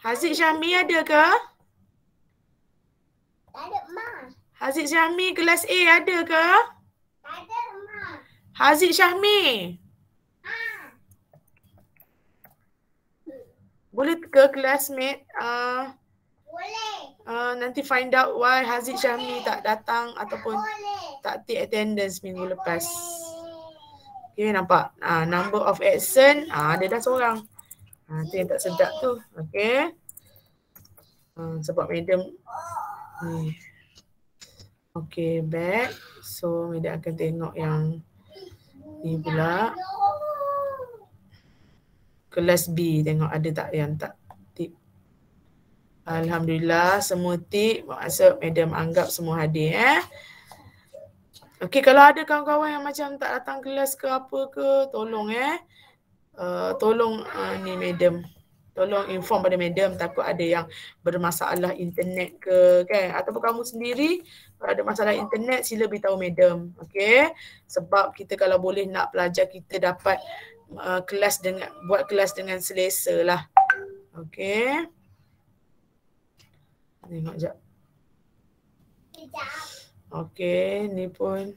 Haziq Syahmi ada ke? Tak ada, Ma. Haziq Syahmi kelas A ada ke? Tak ada, Ma. Haziq Syahmi. Boleh ke classmate Boleh. nanti find out why Haziq Syahmi tak datang ataupun tak take attendance minggu lepas. Okay, nampak? Number of absent, dia dah seorang. Tu yang tak sedap tu. Okay. Sebab Madam ni. Okay, back. So, Madam akan tengok yang ni pula. Kelas B, tengok ada tak yang tak tip. Alhamdulillah, semua tip. Maksud Madam anggap semua hadir. Okay, kalau ada kawan-kawan yang macam tak datang kelas ke apa ke, tolong tolong ni Madam. Tolong inform pada Madam takut ada yang bermasalah internet ke kan. Ataupun kamu sendiri kalau ada masalah internet sila beritahu Madam. Okay. Sebab kita kalau boleh nak pelajar kita dapat buat kelas dengan selesa lah. Okay. Tengok sekejap. Okay, ni pun.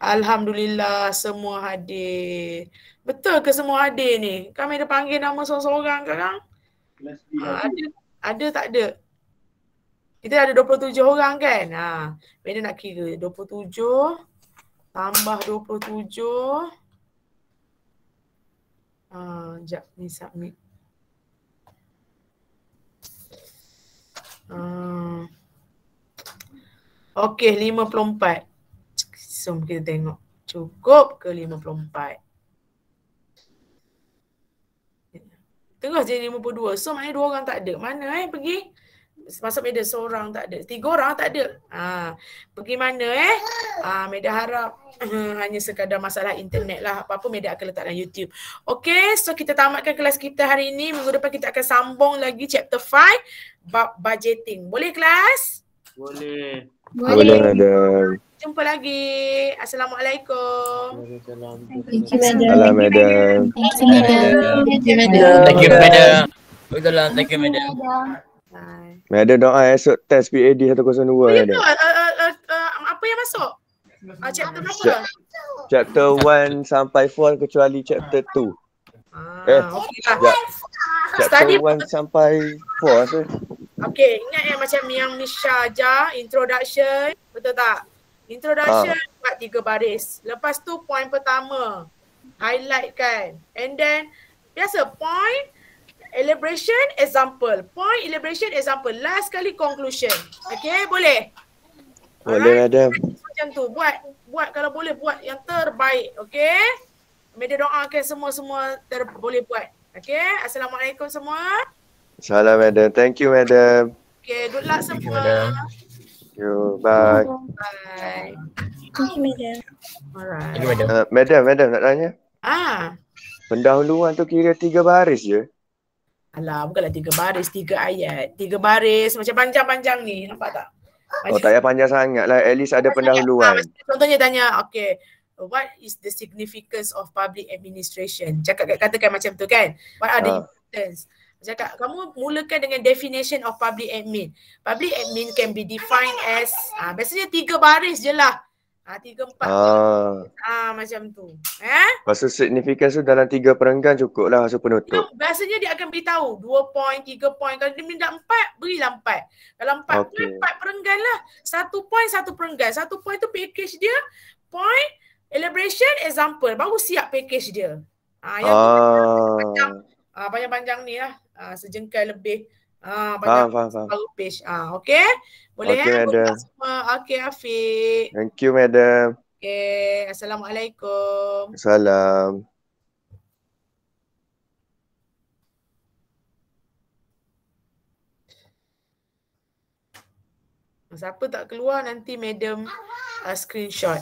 Alhamdulillah semua hadir. Betul ke semua hadir ni? Kami dah panggil nama seorang-seorang sekarang? Ada tak ada? Kita ada 27 orang kan? Beda nak kira. 27 tambah 27. Sekejap ni submit. Okey, 54. Jom kita tengok. Cukup ke 54? Terus jadi 52. So maknanya 2 orang tak ada. Mana pergi? Masuk media seorang tak ada. 3 orang tak ada. Pergi mana Media harap hanya sekadar masalah internet lah. Apa-apa Media akan letak dalam YouTube. Okay, so kita tamatkan kelas kita hari ini. Minggu depan kita akan sambung lagi chapter 5. Bab budgeting. Boleh kelas? Boleh. Boleh madam. Jumpa lagi. Assalamualaikum. Thank you, madam. Salam madam. Thank you, madam. Thank you, madam. Thank you, madam. Waalaikumsalam. Thank you, madam. Bye. Madam doa esok test PAD 102 Itu madam. apa yang masuk? Chapter berapa? Chapter 1 sampai 4 kecuali chapter 2. Okey lah. Chapter Study 1 sampai 4 tu. Okey, ingat macam yang Misha ajar, introduction, betul tak? Introduction buat 3 baris. Lepas tu point pertama, highlight kan. And then, biasa point, elaboration, example. Point, elaboration, example. Last kali conclusion. Okay, boleh? Boleh madam. Macam tu, buat kalau boleh buat yang terbaik. Okay? Media doakan semua-semua boleh buat. Okay, Assalamualaikum semua. Salam madam. Thank you madam. Okay, good luck Thank you, semua. madam. Yo, bye. Bye. Thank you, madam. Alright. Thank you, madam. Madam nak tanya. Pendahuluan tu kira 3 baris je? Alah, bukanlah 3 baris, 3 ayat. 3 baris macam panjang-panjang ni, nampak tak? Oh tak payah panjang sangat lah. At least ada pendahuluan. Contohnya tanya, okay, what is the significance of public administration? Katakan macam tu kan. What are the importance? Cakap, kamu mulakan dengan definition of public admin. Public admin can be defined as, biasanya 3 baris je lah. 3-4 macam tu. Maksud significance tu dalam 3 perenggan cukup lah maksud penutup. Biasanya dia akan beritahu 2 point, 3 point. Kalau dia minta 4, berilah 4. Kalau 4 point, 4 perenggan lah. 1 point, 1 perenggan. 1 point tu package dia. Point, elaboration, example. Baru siap package dia. Yang panjang-panjang ni lah. Sejengkal lebih. Faham. Baru page. Okay. Boleh madam. Semua. Okay, Afiq. Thank you madam. Okay. Assalamualaikum. Salam. Siapa tak keluar nanti madam screenshot.